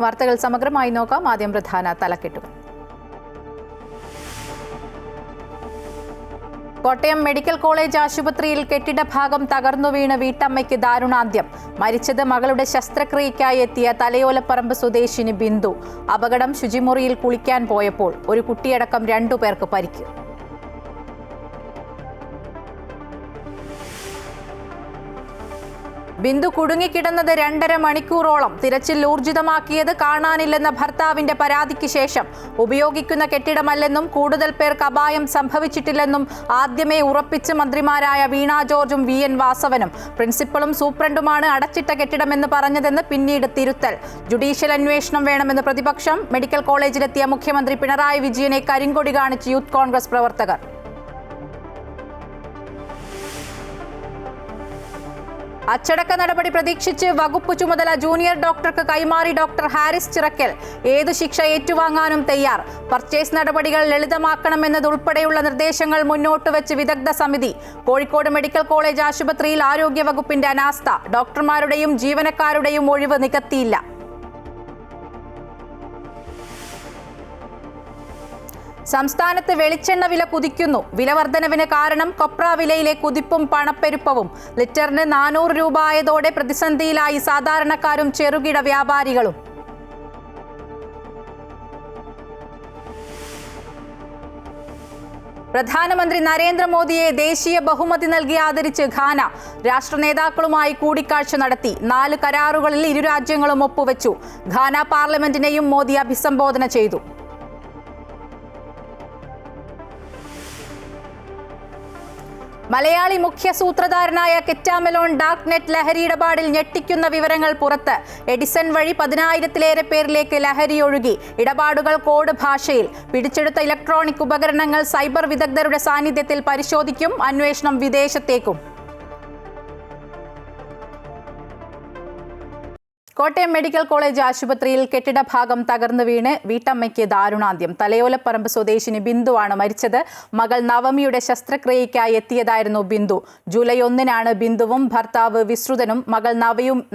വാർത്തകൾ സമഗ്രമായി നോക്കാം. ആദ്യം പ്രധാന തലക്കെട്ടുകൾ. കോട്ടയം മെഡിക്കൽ കോളേജ് ആശുപത്രിയിൽ കെട്ടിടഭാഗം തകർന്നു വീണ് വീട്ടമ്മയ്ക്ക് ദാരുണാന്ത്യം. മരിച്ചത് മകളുടെ ശസ്ത്രക്രിയയ്ക്കായി എത്തിയ തലയോലപ്പറമ്പ് സ്വദേശിനി ബിന്ദു. അപകടം ശുചിമുറിയിൽ കുളിക്കാൻ പോയപ്പോൾ ഒരു കുട്ടിയടക്കം 2 പേർക്ക് പരിക്ക്. ബിന്ദു കുടുങ്ങിക്കിടന്നത് 2.5 മണിക്കൂറോളം. തിരച്ചിൽ ഊർജിതമാക്കിയത് കാണാനില്ലെന്ന ഭർത്താവിന്റെ പരാതിക്ക് ശേഷം ഉപയോഗിക്കുന്ന കെട്ടിടമല്ലെന്നും കൂടുതൽ പേർക്ക് അപായം സംഭവിച്ചിട്ടില്ലെന്നും ആദ്യമേ ഉറപ്പിച്ച് മന്ത്രിമാരായ വീണ ജോർജും VN വാസവനും. പ്രിൻസിപ്പളും സൂപ്രണ്ടുമാണ് അടച്ചിട്ട കെട്ടിടമെന്ന് പറഞ്ഞതെന്ന് പിന്നീട് തിരുത്തൽ. ജുഡീഷ്യൽ അന്വേഷണം വേണമെന്ന് പ്രതിപക്ഷം. മെഡിക്കൽ കോളേജിലെത്തിയ മുഖ്യമന്ത്രി പിണറായി വിജയനെ കരിങ്കൊടി കാണിച്ച് യൂത്ത് കോൺഗ്രസ് പ്രവർത്തകർ. അച്ചടക്ക നടപടി പ്രതീക്ഷിച്ച് വകുപ്പ് ചുമതല ജൂനിയർ ഡോക്ടർക്ക് കൈമാറി ഡോക്ടർ ഹാരിസ് ചിറക്കൽ. ഏതു ശിക്ഷ ഏറ്റുവാങ്ങാനും തയ്യാർ. പർച്ചേസ് നടപടികൾ ലളിതമാക്കണമെന്നതുൾപ്പെടെയുള്ള നിർദ്ദേശങ്ങൾ മുന്നോട്ട് വെച്ച് വിദഗ്ധ സമിതി. കോഴിക്കോട് മെഡിക്കൽ കോളേജ് ആശുപത്രിയിൽ ആരോഗ്യവകുപ്പിന്റെ അനാസ്ഥ. ഡോക്ടർമാരുടെയും ജീവനക്കാരുടെയും ഒഴിവ് നികത്തിയില്ല. സംസ്ഥാനത്ത് വെളിച്ചെണ്ണ വില കുതിക്കുന്നു. വില വർധനവിന് കാരണം കൊപ്ര വിലയിലെ കുതിപ്പും പണപ്പെരുപ്പവും. ലിറ്ററിന് 400 രൂപ ആയതോടെ പ്രതിസന്ധിയിലായി സാധാരണക്കാരും ചെറുകിട വ്യാപാരികളും. പ്രധാനമന്ത്രി നരേന്ദ്രമോദിയെ ദേശീയ ബഹുമതി നൽകി ആദരിച്ച് ഘാന. രാഷ്ട്ര നേതാക്കളുമായി കൂടിക്കാഴ്ച നടത്തി. 4 കരാറുകളിൽ ഇരു രാജ്യങ്ങളും ഒപ്പുവെച്ചു. ഘാന പാർലമെന്റിനെയും മോദി അഭിസംബോധന ചെയ്തു. മലയാളി മുഖ്യ സൂത്രധാരനായ കെറ്റാമെലോൺ ഡാർക്ക് നെറ്റ് ലഹരി ഇടപാടിൽ ഞെട്ടിക്കുന്ന വിവരങ്ങൾ പുറത്ത്. എഡിസൺ വഴി 10,000-ലേറെ പേരിലേക്ക് ലഹരി ഒഴുകി. ഇടപാടുകൾ കോഡ് ഭാഷയിൽ. പിടിച്ചെടുത്ത ഇലക്ട്രോണിക് ഉപകരണങ്ങൾ സൈബർ വിദഗ്ധരുടെ സാന്നിധ്യത്തിൽ പരിശോധിക്കും. അന്വേഷണം വിദേശത്തേക്കും. കോട്ടയം മെഡിക്കൽ കോളേജ് ആശുപത്രിയിൽ കെട്ടിടഭാഗം തകർന്നു വീണ് വീട്ടമ്മയ്ക്ക് ദാരുണാന്ത്യം. തലയോലപ്പറമ്പ് സ്വദേശിനി ബിന്ദുവാണ് മരിച്ചത്. മകൾ നവമിയുടെ ശസ്ത്രക്രിയയ്ക്കായി എത്തിയതായിരുന്നു ബിന്ദു. ജൂലൈ 1-നാണ് ബിന്ദുവും ഭർത്താവ് വിശ്രുതനും മകൾ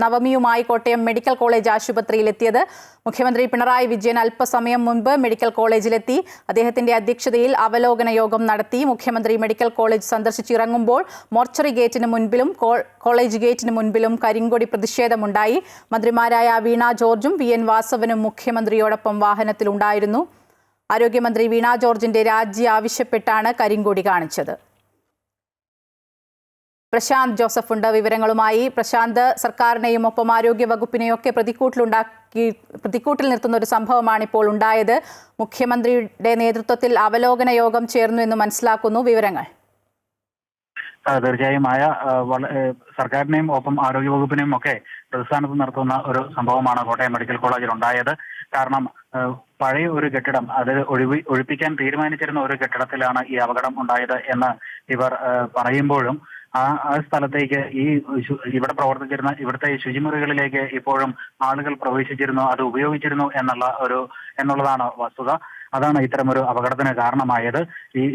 നവമിയുമായി കോട്ടയം മെഡിക്കൽ കോളേജ് ആശുപത്രിയിൽ എത്തിയത്. മുഖ്യമന്ത്രി പിണറായി വിജയൻ അല്പസമയം മുൻപ് മെഡിക്കൽ കോളേജിലെത്തി. അദ്ദേഹത്തിന്റെ അധ്യക്ഷതയിൽ അവലോകന യോഗം നടത്തി. മുഖ്യമന്ത്രി മെഡിക്കൽ കോളേജ് സന്ദർശിച്ചിറങ്ങുമ്പോൾ മോർച്ചറി ഗേറ്റിന് മുൻപിലും കോളേജ് ഗേറ്റിന് മുൻപിലും കരിങ്കൊടി പ്രതിഷേധമുണ്ടായി. മന്ത്രിമാരായ വീണ ജോർജും VN വാസവനും മുഖ്യമന്ത്രിയോടൊപ്പം വാഹനത്തിലുണ്ടായിരുന്നു. ആരോഗ്യമന്ത്രി വീണ ജോർജിന്റെ രാജി ആവശ്യപ്പെട്ടാണ് കരിങ്കൊടി കാണിച്ചത്. പ്രശാന്ത് ജോസഫ് ഉണ്ട് വിവരങ്ങളുമായി. പ്രശാന്ത്, സർക്കാരിനെയും ഒപ്പം ആരോഗ്യ വകുപ്പിനെയും ഒക്കെ പ്രതിക്കൂട്ടിൽ നിർത്തുന്ന ഒരു സംഭവമാണ് ഇപ്പോൾ ഉണ്ടായത്. മുഖ്യമന്ത്രിയുടെ നേതൃത്വത്തിൽ അവലോകന യോഗം ചേർന്നു എന്ന് മനസ്സിലാക്കുന്നു. വിവരങ്ങൾ. തീർച്ചയായും സർക്കാരിനെയും ഒപ്പം ആരോഗ്യവകുപ്പിനെയും ഒക്കെ പ്രതിസ്ഥാനത്ത് നിർത്തുന്ന ഒരു സംഭവമാണ് കോട്ടയം മെഡിക്കൽ കോളേജിൽ ഉണ്ടായത്. കാരണം പഴയ ഒരു കെട്ടിടം അത് ഒഴിപ്പിക്കാൻ തീരുമാനിച്ചിരുന്ന ഒരു കെട്ടിടത്തിലാണ് ഈ അപകടം ഉണ്ടായത് എന്ന് ഇവർ പറയുമ്പോഴും ആ സ്ഥലത്തേക്ക് ഇവിടെ പ്രവർത്തിച്ചിരുന്ന ഇവിടുത്തെ ശുചിമുറികളിലേക്ക് ഇപ്പോഴും ആളുകൾ പ്രവേശിച്ചിരുന്നു, അത് ഉപയോഗിച്ചിരുന്നു എന്നുള്ളതാണ് വസ്തുത. അതാണ് ഇത്തരമൊരു അപകടത്തിന് കാരണമായത്.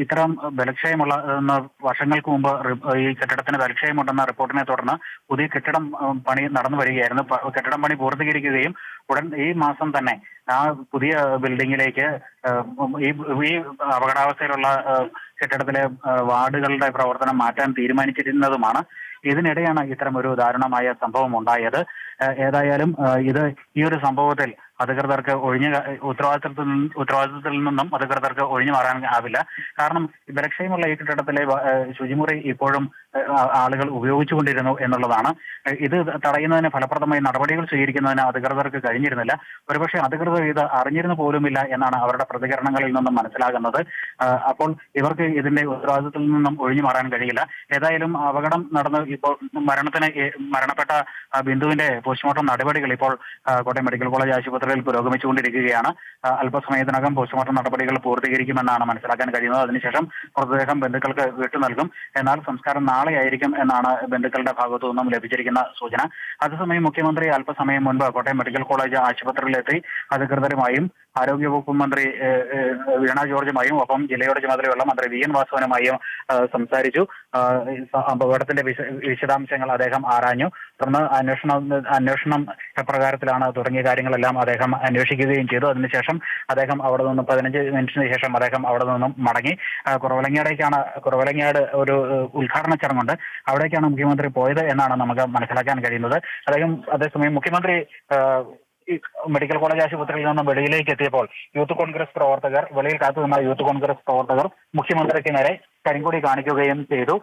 ഇത്തരം ബലക്ഷയമുള്ള വർഷങ്ങൾക്ക് മുമ്പ് ഈ കെട്ടിടത്തിന് ബലക്ഷയമുണ്ടെന്ന റിപ്പോർട്ടിനെ തുടർന്ന് പുതിയ കെട്ടിടം പണി നടന്നു വരികയായിരുന്നു. കെട്ടിടം പണി പൂർത്തീകരിക്കുകയും ഉടൻ ഈ മാസം തന്നെ ആ പുതിയ ബിൽഡിങ്ങിലേക്ക് ഈ അപകടാവസ്ഥയിലുള്ള കെട്ടിടത്തിലെ വാർഡുകളുടെ പ്രവർത്തനം മാറ്റാൻ തീരുമാനിച്ചിരുന്നതുമാണ്. ഇതിനിടെയാണ് ഇത്തരമൊരു ദാരുണമായ സംഭവം ഉണ്ടായത്. ഏതായാലും ഈ ഒരു സംഭവത്തിൽ അധികൃതർക്ക് ഉത്തരവാദിത്തത്തിൽ നിന്നും അധികൃതർക്ക് ഒഴിഞ്ഞു മാറാൻ ആവില്ല. കാരണം ബലക്ഷയമുള്ള ഈ കെട്ടിടത്തിലെ ശുചിമുറി ഇപ്പോഴും ആളുകൾ ഉപയോഗിച്ചുകൊണ്ടിരുന്നു എന്നുള്ളതാണ്. ഇത് തടയുന്നതിന് ഫലപ്രദമായ നടപടികൾ സ്വീകരിക്കുന്നതിന് അധികൃതർക്ക് കഴിഞ്ഞിരുന്നില്ല. ഒരുപക്ഷെ അധികൃതർ ഇത് അറിഞ്ഞിരുന്നു പോലുമില്ല എന്നാണ് അവരുടെ പ്രതികരണങ്ങളിൽ നിന്നും മനസ്സിലാകുന്നത്. അപ്പോൾ ഇവർക്ക് ഇതിന്റെ ഉത്തരവാദിത്തത്തിൽ നിന്നും ഒഴിഞ്ഞു മാറാൻ കഴിയില്ല. ഏതായാലും അപകടം നടന്ന് ഇപ്പോൾ മരണപ്പെട്ട ബിന്ദുവിന്റെ പോസ്റ്റ്മോർട്ടം നടപടികൾ ഇപ്പോൾ കോട്ടയം മെഡിക്കൽ കോളേജ് ആശുപത്രിയിൽ പുരോഗമിച്ചുകൊണ്ടിരിക്കുകയാണ്. അല്പസമയത്തിനകം പോസ്റ്റ്മോർട്ടം നടപടികൾ പൂർത്തീകരിക്കുമെന്നാണ് മനസ്സിലാക്കാൻ കഴിയുന്നത്. അതിനുശേഷം മൃതദേഹം ബന്ധുക്കൾക്ക് വിട്ടു നൽകും. എന്നാൽ സംസ്കാരം നാളെയായിരിക്കും എന്നാണ് ബന്ധുക്കളുടെ ഭാഗത്തു നിന്നും ലഭിച്ചിരിക്കുന്ന സൂചന. അതേസമയം മുഖ്യമന്ത്രി അല്പസമയം മുൻപ് കോട്ടയം മെഡിക്കൽ കോളേജ് ആശുപത്രിയിലെത്തി അധികൃതരുമായും ആരോഗ്യവകുപ്പ് മന്ത്രി വീണ ജോർജുമായും ഒപ്പം ജില്ലയുടെ ചുമതലയുള്ള മന്ത്രി വി എൻ വാസവനുമായും സംസാരിച്ചു. അപകടത്തിന്റെ വിശദാംശങ്ങൾ അദ്ദേഹം ആരാഞ്ഞു. തുടർന്ന് അന്വേഷണം എപ്രകാരത്തിലാണ് തുടങ്ങിയ കാര്യങ്ങളെല്ലാം അദ്ദേഹം അന്വേഷിക്കുകയും ചെയ്തു. അതിനുശേഷം അദ്ദേഹം അവിടെ നിന്നും 15 മിനിറ്റിന് ശേഷം അദ്ദേഹം അവിടെ നിന്നും മടങ്ങി. കുറവലങ്ങാട് ഒരു ഉദ്ഘാടന ചടങ്ങുണ്ട്, അവിടേക്കാണ് മുഖ്യമന്ത്രി പോയത് എന്നാണ് നമുക്ക് മനസ്സിലാക്കാൻ കഴിയുന്നത്. അതേസമയം മുഖ്യമന്ത്രി മെഡിക്കൽ കോളേജ് ആശുപത്രിയിൽ നിന്നും വെളിയിലേക്ക് എത്തിയപ്പോൾ വെളിയിൽ കാത്തുനിന്ന യൂത്ത് കോൺഗ്രസ് പ്രവർത്തകർ മുഖ്യമന്ത്രിക്ക് നേരെ കരിങ്കൊടി കാണിക്കുകയും ചെയ്തു.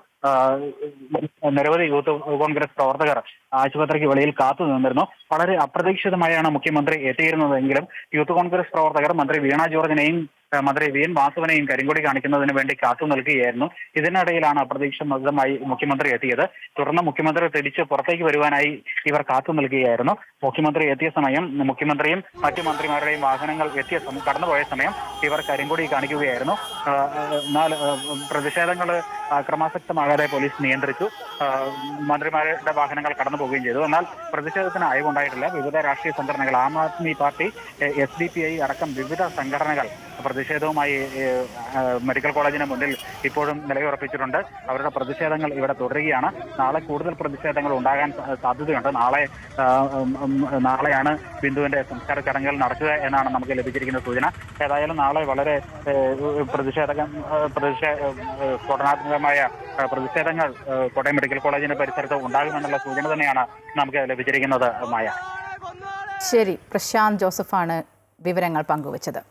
നിരവധി യൂത്ത് കോൺഗ്രസ് പ്രവർത്തകർ ആശുപത്രിക്ക് വെളിയിൽ കാത്തു നിന്നിരുന്നു. വളരെ അപ്രതീക്ഷിതമായാണ് മുഖ്യമന്ത്രി എത്തിയിരുന്നതെങ്കിലും യൂത്ത് കോൺഗ്രസ് പ്രവർത്തകർ മന്ത്രി വീണ ജോർജിനെയും മന്ത്രി വി എൻ വാസവനെയും കരിങ്കൊടി കാണിക്കുന്നതിന് വേണ്ടി കാത്തു നിൽക്കുകയായിരുന്നു. ഇതിനിടയിലാണ് അപ്രതീക്ഷിതമായി മുഖ്യമന്ത്രി എത്തിയത്. തുടർന്ന് മുഖ്യമന്ത്രി തിരിച്ച് പുറത്തേക്ക് വരുവാനായി ഇവർ കാത്തു നിൽക്കുകയായിരുന്നു. മുഖ്യമന്ത്രി എത്തിയ സമയം മുഖ്യമന്ത്രിയും മറ്റു മന്ത്രിമാരുടെയും വാഹനങ്ങൾ കടന്നുപോയ സമയം ഇവർ കരിങ്കൊടി കാണിക്കുകയായിരുന്നു. എന്നാൽ പ്രതിഷേധങ്ങൾ അക്രമാസക്തമാകാതെ പോലീസ് നിയന്ത്രിച്ചു. മന്ത്രിമാരുടെ വാഹനങ്ങൾ കടന്നു പോവുകയും ചെയ്തു. എന്നാൽ പ്രതിഷേധത്തിന് അയവുണ്ടായിട്ടില്ല. വിവിധ രാഷ്ട്രീയ സംഘടനകൾ, ആം ആദ്മി പാർട്ടി, SDPI അടക്കം വിവിധ സംഘടനകൾ പ്രതിഷേധവുമായി മെഡിക്കൽ കോളേജിന് മുന്നിൽ ഇപ്പോഴും നിലയുറപ്പിച്ചിട്ടുണ്ട്. അവരുടെ പ്രതിഷേധങ്ങൾ ഇവിടെ തുടരുകയാണ്. നാളെ കൂടുതൽ പ്രതിഷേധങ്ങൾ ഉണ്ടാകാൻ സാധ്യതയുണ്ട്. നാളെയാണ് ബിന്ദുവിന്റെ സംസ്കാര ചടങ്ങുകൾ നടക്കുക എന്നാണ് നമുക്ക് ലഭിച്ചിരിക്കുന്ന സൂചന. ഏതായാലും നാളെ വളരെ സ്ഫോടനാത്മകമായ പ്രതിഷേധങ്ങൾ കോട്ടയം മെഡിക്കൽ കോളേജിന്റെ പരിസരത്ത് ഉണ്ടാകുമെന്നുള്ള സൂചന തന്നെയാണ് നമുക്ക് ലഭിച്ചിരിക്കുന്നത്. മായ. ശരി, പ്രശാന്ത് ജോസഫാണ് വിവരങ്ങൾ പങ്കുവച്ചത്.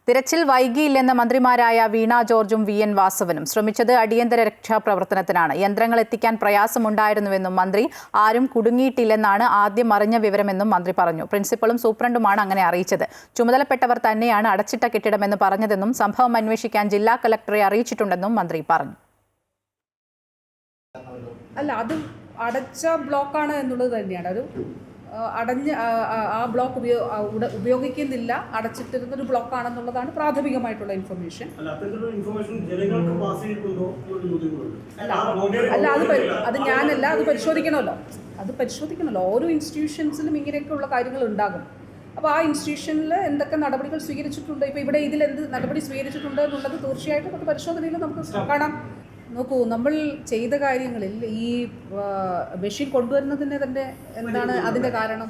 തിരച്ചിൽ വൈകിയില്ലെന്ന് മന്ത്രിമാരായ വീണ ജോർജും വി എൻ വാസവനും. ശ്രമിച്ചത് അടിയന്തര രക്ഷാപ്രവർത്തനത്തിനാണ്. യന്ത്രങ്ങൾ എത്തിക്കാൻ പ്രയാസമുണ്ടായിരുന്നുവെന്നും മന്ത്രി ആരും കുടുങ്ങിയിട്ടില്ലെന്നാണ് ആദ്യം അറിഞ്ഞ വിവരമെന്നും മന്ത്രി പറഞ്ഞു. പ്രിൻസിപ്പളും സൂപ്രണ്ടുമാണ് അങ്ങനെ അറിയിച്ചത്. ചുമതലപ്പെട്ടവർ തന്നെയാണ് അടച്ചിട്ട കെട്ടിടമെന്ന് പറഞ്ഞതെന്നും സംഭവം അന്വേഷിക്കാൻ ജില്ലാ കളക്ടറെ അറിയിച്ചിട്ടുണ്ടെന്നും മന്ത്രി പറഞ്ഞു. അല്ല, അത് അടച്ച ബ്ലോക്കാണ് എന്നുള്ളത് തന്നെയാണ്. ഒരു ആ ബ്ലോക്ക് ഉപയോഗിക്കുന്നില്ല, അടച്ചിട്ടിരുന്നൊരു ബ്ലോക്കാണെന്നുള്ളതാണ് പ്രാഥമികമായിട്ടുള്ള ഇൻഫർമേഷൻ. അല്ല, അത് ഞാനല്ല, അത് പരിശോധിക്കണമല്ലോ. ഓരോ ഇൻസ്റ്റിറ്റ്യൂഷൻസിലും ഇങ്ങനെയൊക്കെയുള്ള കാര്യങ്ങൾ ഉണ്ടാകും. അപ്പോൾ ആ ഇൻസ്റ്റിറ്റ്യൂഷനിൽ എന്തൊക്കെ നടപടികൾ സ്വീകരിച്ചിട്ടുണ്ട്, ഇപ്പോൾ ഇവിടെ ഇതിൽ എന്ത് നടപടി സ്വീകരിച്ചിട്ടുണ്ട് എന്നുള്ളത് തീർച്ചയായിട്ടും അത് പരിശോധനയിൽ നമുക്ക് കാണാം. നോക്കൂ, നമ്മൾ ചെയ്ത കാര്യങ്ങളിൽ ഈ മെഷീൻ കൊണ്ടുവരുന്നതിന് തന്നെ എന്താണ് അതിൻ്റെ കാരണം?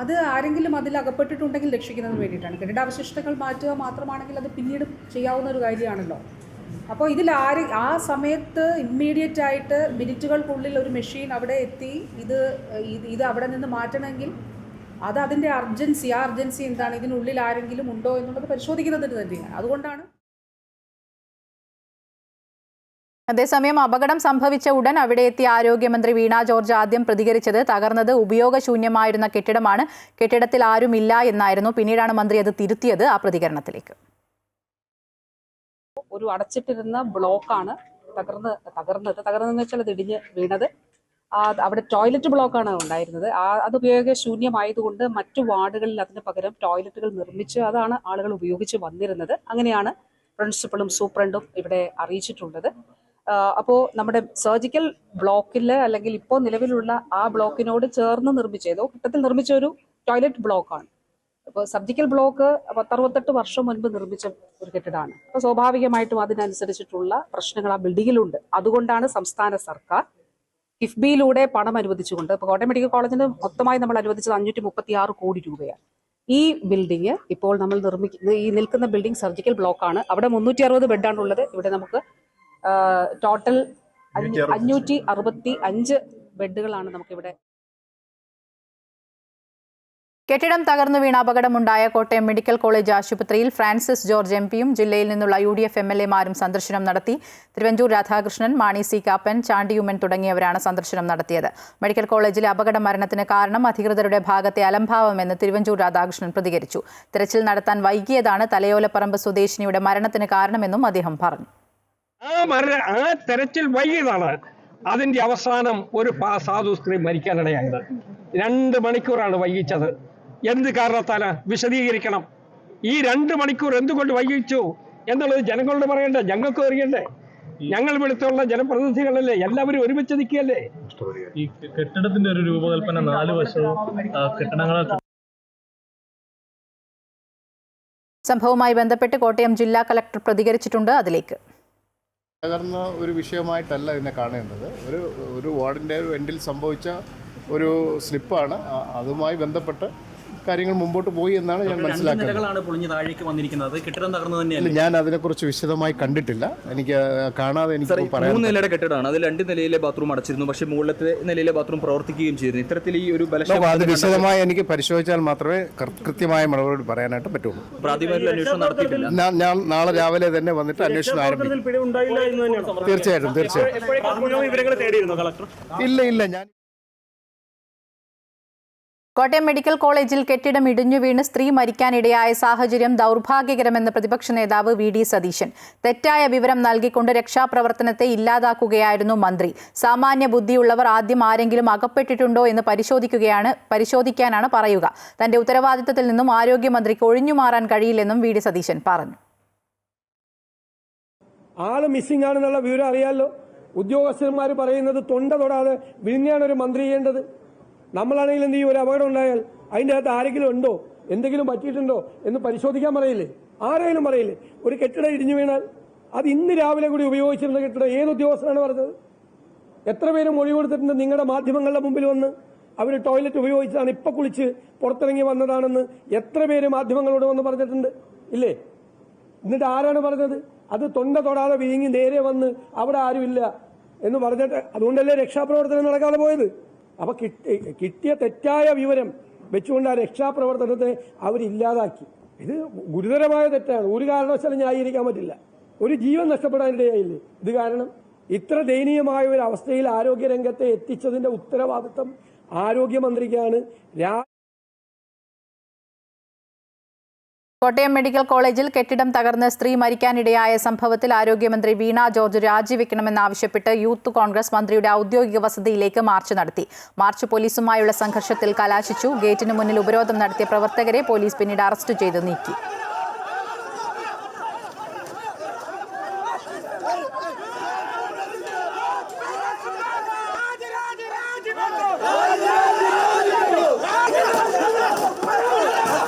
അത് ആരെങ്കിലും അതിൽ അകപ്പെട്ടിട്ടുണ്ടെങ്കിൽ രക്ഷിക്കുന്നതിന് വേണ്ടിയിട്ടാണ്. കെട്ടിടാവശിഷ്ടങ്ങൾ മാറ്റുക മാത്രമാണെങ്കിൽ അത് പിന്നീട് ചെയ്യാവുന്ന ഒരു കാര്യമാണല്ലോ. അപ്പോൾ ഇതിൽ ആ സമയത്ത് ഇമ്മീഡിയറ്റ് ആയിട്ട് മിനിറ്റുകൾക്കുള്ളിൽ ഒരു മെഷീൻ അവിടെ എത്തി ഇത് അവിടെ നിന്ന് മാറ്റണമെങ്കിൽ അത് അതിൻ്റെ അർജൻസി എന്താണ്, ഇതിനുള്ളിൽ ആരെങ്കിലും ഉണ്ടോ എന്നുള്ളത് പരിശോധിക്കുന്നതിന് തന്നെയാണ്. അതുകൊണ്ടാണ്. അതേസമയം അപകടം സംഭവിച്ച ഉടൻ അവിടെ എത്തിയ ആരോഗ്യമന്ത്രി വീണ ജോർജ് ആദ്യം പ്രതികരിച്ചത് തകർന്നത് ഉപയോഗശൂന്യമായിരുന്ന കെട്ടിടമാണ്, കെട്ടിടത്തിൽ ആരുമില്ല എന്നായിരുന്നു. പിന്നീടാണ് മന്ത്രി അത് തിരുത്തിയത്. ആ പ്രതികരണത്തിലേക്ക്. ഒരു അടച്ചിട്ടിരുന്ന ബ്ലോക്കാണ് തകർന്നതെന്ന് വെച്ചാൽ അത് ഇടിഞ്ഞ് വീണത്. അവിടെ ടോയ്ലറ്റ് ബ്ലോക്കാണ് ഉണ്ടായിരുന്നത്. അത് ഉപയോഗശൂന്യമായതുകൊണ്ട് മറ്റു വാർഡുകളിൽ അതിന് പകരം ടോയ്ലറ്റുകൾ നിർമ്മിച്ച് അതാണ് ആളുകൾ ഉപയോഗിച്ച് വന്നിരുന്നത്. അങ്ങനെയാണ് പ്രിൻസിപ്പളും സൂപ്രണ്ടും ഇവിടെ അറിയിച്ചിട്ടുള്ളത്. അപ്പോൾ നമ്മുടെ സർജിക്കൽ ബ്ലോക്കിൽ അല്ലെങ്കിൽ ഇപ്പോൾ നിലവിലുള്ള ആ ബ്ലോക്കിനോട് ചേർന്ന് ഘട്ടത്തിൽ നിർമ്മിച്ച ഒരു ടോയ്ലറ്റ് ബ്ലോക്കാണ്. അപ്പോൾ സർജിക്കൽ ബ്ലോക്ക് 68 വർഷം മുൻപ് നിർമ്മിച്ച ഒരു കെട്ടിടമാണ്. അപ്പോൾ സ്വാഭാവികമായിട്ടും അതിനനുസരിച്ചിട്ടുള്ള പ്രശ്നങ്ങൾ ആ ബിൽഡിങ്ങിലുണ്ട്. അതുകൊണ്ടാണ് സംസ്ഥാന സർക്കാർ കിഫ്ബിയിലൂടെ പണം അനുവദിച്ചുകൊണ്ട്, ഇപ്പോൾ കോട്ടയം മെഡിക്കൽ കോളേജിന് മൊത്തമായി നമ്മൾ അനുവദിച്ചത് 536 കോടി രൂപയാണ്. ഈ ബിൽഡിങ് ഇപ്പോൾ നമ്മൾ ഈ നിൽക്കുന്ന ബിൽഡിംഗ് സർജിക്കൽ ബ്ലോക്കാണ്. അവിടെ 360 ബെഡാണുള്ളത്. ഇവിടെ നമുക്ക് ടോട്ടൽ 565 ബെഡുകളാണ് നമുക്കിവിടെ. കെട്ടിടം തകർന്നു വീണ അപകടമുണ്ടായ കോട്ടയം മെഡിക്കൽ കോളേജ് ആശുപത്രിയിൽ ഫ്രാൻസിസ് ജോർജ് MP-യും ജില്ലയിൽ നിന്നുള്ള UDF MLA-മാരും സന്ദർശനം നടത്തി. തിരുവഞ്ചൂർ രാധാകൃഷ്ണൻ, മാണി C. കാപ്പൻ, ചാണ്ടിയുമ്മൻ തുടങ്ങിയവരാണ് സന്ദർശനം നടത്തിയത്. മെഡിക്കൽ കോളേജിലെ അപകട മരണത്തിന് കാരണം അധികൃതരുടെ ഭാഗത്തെ അലംഭാവമെന്ന് തിരുവഞ്ചൂർ രാധാകൃഷ്ണൻ പ്രതികരിച്ചു. തിരച്ചിൽ നടത്താൻ വൈകിയതാണ് തലയോലപ്പറമ്പ് സ്വദേശിനിയുടെ മരണത്തിന് കാരണമെന്നും അദ്ദേഹം പറഞ്ഞു. ആ തെരച്ചിൽ വൈകിയതാണ് അതിന്റെ അവസാനം ഒരു സാധു സ്ത്രീ മരിക്കാനിടയായത്. 2 മണിക്കൂറാണ് വൈകിച്ചത്. എന്ത് കാരണത്താല വിശദീകരിക്കണം. ഈ 2 മണിക്കൂർ എന്തുകൊണ്ട് വൈകിച്ചു എന്നുള്ളത് ജനങ്ങളോട് പറയണ്ടേ, ഞങ്ങൾക്ക് അറിയണ്ടേ? ഞങ്ങൾ ഇവിടുത്തുള്ള ജനപ്രതിനിധികളല്ലേ, എല്ലാവരും ഒരുമിച്ച് നിൽക്കുകയല്ലേ. ഈ കെട്ടിടത്തിന്റെ ഒരു രൂപകൽപ്പന 4 വശവും കെട്ടിടങ്ങളെ സംഭവവുമായി ബന്ധപ്പെട്ട് കോട്ടയം ജില്ലാ കളക്ടർ പ്രതികരിച്ചിട്ടുണ്ട്. അതിലേക്ക്. തകർന്ന ഒരു വിഷയമായിട്ടല്ല ഇതിനെ കാണേണ്ടത്. ഒരു വാർഡിൻ്റെ ഒരു എൻഡിൽ സംഭവിച്ച ഒരു സ്ലിപ്പാണ്. അതുമായി ബന്ധപ്പെട്ട് കാര്യങ്ങൾ മുമ്പോട്ട് പോയി എന്നാണ് ഞാൻ മനസ്സിലാക്കുന്നത്. ഞാൻ അതിനെക്കുറിച്ച് വിശദമായി കണ്ടിട്ടില്ല. എനിക്ക് കാണാതെ എനിക്ക് പറയാം. 3 നിലയുടെ കെട്ടിടമാണ്. അതിൽ 2 നിലയിലെ ബാത്റൂം അടച്ചിരുന്നു. പക്ഷേ മുകളിലത്തെ നിലയിലെ ബാത്റൂം പ്രവർത്തിക്കുകയും ചെയ്തിരുന്നു. ഇത്തരത്തിൽ ഈ ഒരു അത് വിശദമായി എനിക്ക് പരിശോധിച്ചാൽ മാത്രമേ കൃത്യമായ മറുപടി പറയാനായിട്ട് പറ്റുള്ളൂ. പ്രാഥമിക അന്വേഷണം നടത്തിയിട്ടില്ല. ഞാൻ നാളെ രാവിലെ തന്നെ വന്നിട്ട് അന്വേഷണം ആരംഭിക്കും. തീർച്ചയായിട്ടും. ഇല്ല. ഞാൻ കോട്ടയം മെഡിക്കൽ കോളേജിൽ കെട്ടിടം ഇടിഞ്ഞു വീണ് സ്ത്രീ മരിക്കാനിടയായ സാഹചര്യം ദൗർഭാഗ്യകരമെന്ന് പ്രതിപക്ഷ നേതാവ് വി ഡി സതീശൻ. തെറ്റായ വിവരം നൽകിക്കൊണ്ട് രക്ഷാപ്രവർത്തനത്തെ ഇല്ലാതാക്കുകയായിരുന്നു മന്ത്രി. സാമാന്യ ബുദ്ധിയുള്ളവർ ആദ്യം ആരെങ്കിലും അകപ്പെട്ടിട്ടുണ്ടോ എന്ന് പരിശോധിക്കാനാണ് പറയുക. തന്റെ ഉത്തരവാദിത്തത്തിൽ നിന്നും ആരോഗ്യമന്ത്രിക്ക് ഒഴിഞ്ഞുമാറാൻ കഴിയില്ലെന്നും വി ഡി സതീശൻ പറഞ്ഞു. ആള് മിസ്സിംഗ് ആണെന്നുള്ള വിവരം അറിയാമല്ലോ. ഉദ്യോഗസ്ഥന്മാർ പറയുന്നത് തൊണ്ട തൊടാതെ വിഴിഞ്ഞാണ് ഒരു മന്ത്രി ചെയ്യേണ്ടത്. നമ്മളാണെങ്കിൽ എന്ത് ചെയ്യും? ഒരു അപകടം ഉണ്ടായാൽ അതിൻ്റെ അകത്ത് ആരെങ്കിലും ഉണ്ടോ, എന്തെങ്കിലും പറ്റിയിട്ടുണ്ടോ എന്ന് പരിശോധിക്കാൻ പറയില്ലേ? ആരെങ്കിലും പറയില്ലേ? ഒരു കെട്ടിടം ഇടിഞ്ഞു വീണാൽ അത് ഇന്ന് രാവിലെ കൂടി ഉപയോഗിച്ചിരുന്ന കെട്ടിടം ഏത് ഉദ്യോഗസ്ഥനാണ് പറഞ്ഞത്? എത്ര പേര് മൊഴി കൊടുത്തിട്ടുണ്ട് നിങ്ങളുടെ മാധ്യമങ്ങളുടെ മുമ്പിൽ വന്ന്? അവർ ടോയ്ലറ്റ് ഉപയോഗിച്ചാണ്, ഇപ്പം കുളിച്ച് പുറത്തിറങ്ങി വന്നതാണെന്ന് എത്ര പേര് മാധ്യമങ്ങളോട് വന്ന് പറഞ്ഞിട്ടുണ്ട്? ഇല്ലേ? എന്നിട്ട് ആരാണ് പറഞ്ഞത്? അത് തൊണ്ട തൊടാതെ വിഴുങ്ങി നേരെ വന്ന് അവിടെ ആരുമില്ല എന്ന് പറഞ്ഞിട്ട് അതുകൊണ്ടല്ലേ രക്ഷാപ്രവർത്തനം നടക്കാതെ പോയത്? അപ്പൊ കിട്ടിയ തെറ്റായ വിവരം വെച്ചുകൊണ്ട് ആ രക്ഷാപ്രവർത്തനത്തെ അവരില്ലാതാക്കി. ഇത് ഗുരുതരമായ തെറ്റാണ്. ഒരു കാരണവശാലും ന്യായീകരിക്കാൻ പറ്റില്ല. ഒരു ജീവൻ നഷ്ടപ്പെടാനിടയായില്ലേ ഇത് കാരണം? ഇത്ര ദയനീയമായ ഒരു അവസ്ഥയിൽ ആരോഗ്യരംഗത്തെ എത്തിച്ചതിന്റെ ഉത്തരവാദിത്വം ആരോഗ്യമന്ത്രിക്കാണ്. കോട്ടയം മെഡിക്കൽ കോളേജിൽ കെട്ടിടം തകർന്ന് സ്ത്രീ മരിക്കാനിടയായ സംഭവത്തിൽ ആരോഗ്യമന്ത്രി വീണ ജോർജ് രാജിവെക്കണമെന്നാവശ്യപ്പെട്ട് യൂത്ത് കോൺഗ്രസ് മന്ത്രിയുടെ ഔദ്യോഗിക വസതിയിലേക്ക് മാർച്ച് നടത്തി. മാർച്ച് പോലീസുമായുള്ള സംഘർഷത്തിൽ കലാശിച്ചു. ഗേറ്റിന് മുന്നിൽ ഉപരോധം നടത്തിയ പ്രവർത്തകരെ പോലീസ് പിന്നീട് അറസ്റ്റ് ചെയ്ത് നീക്കി.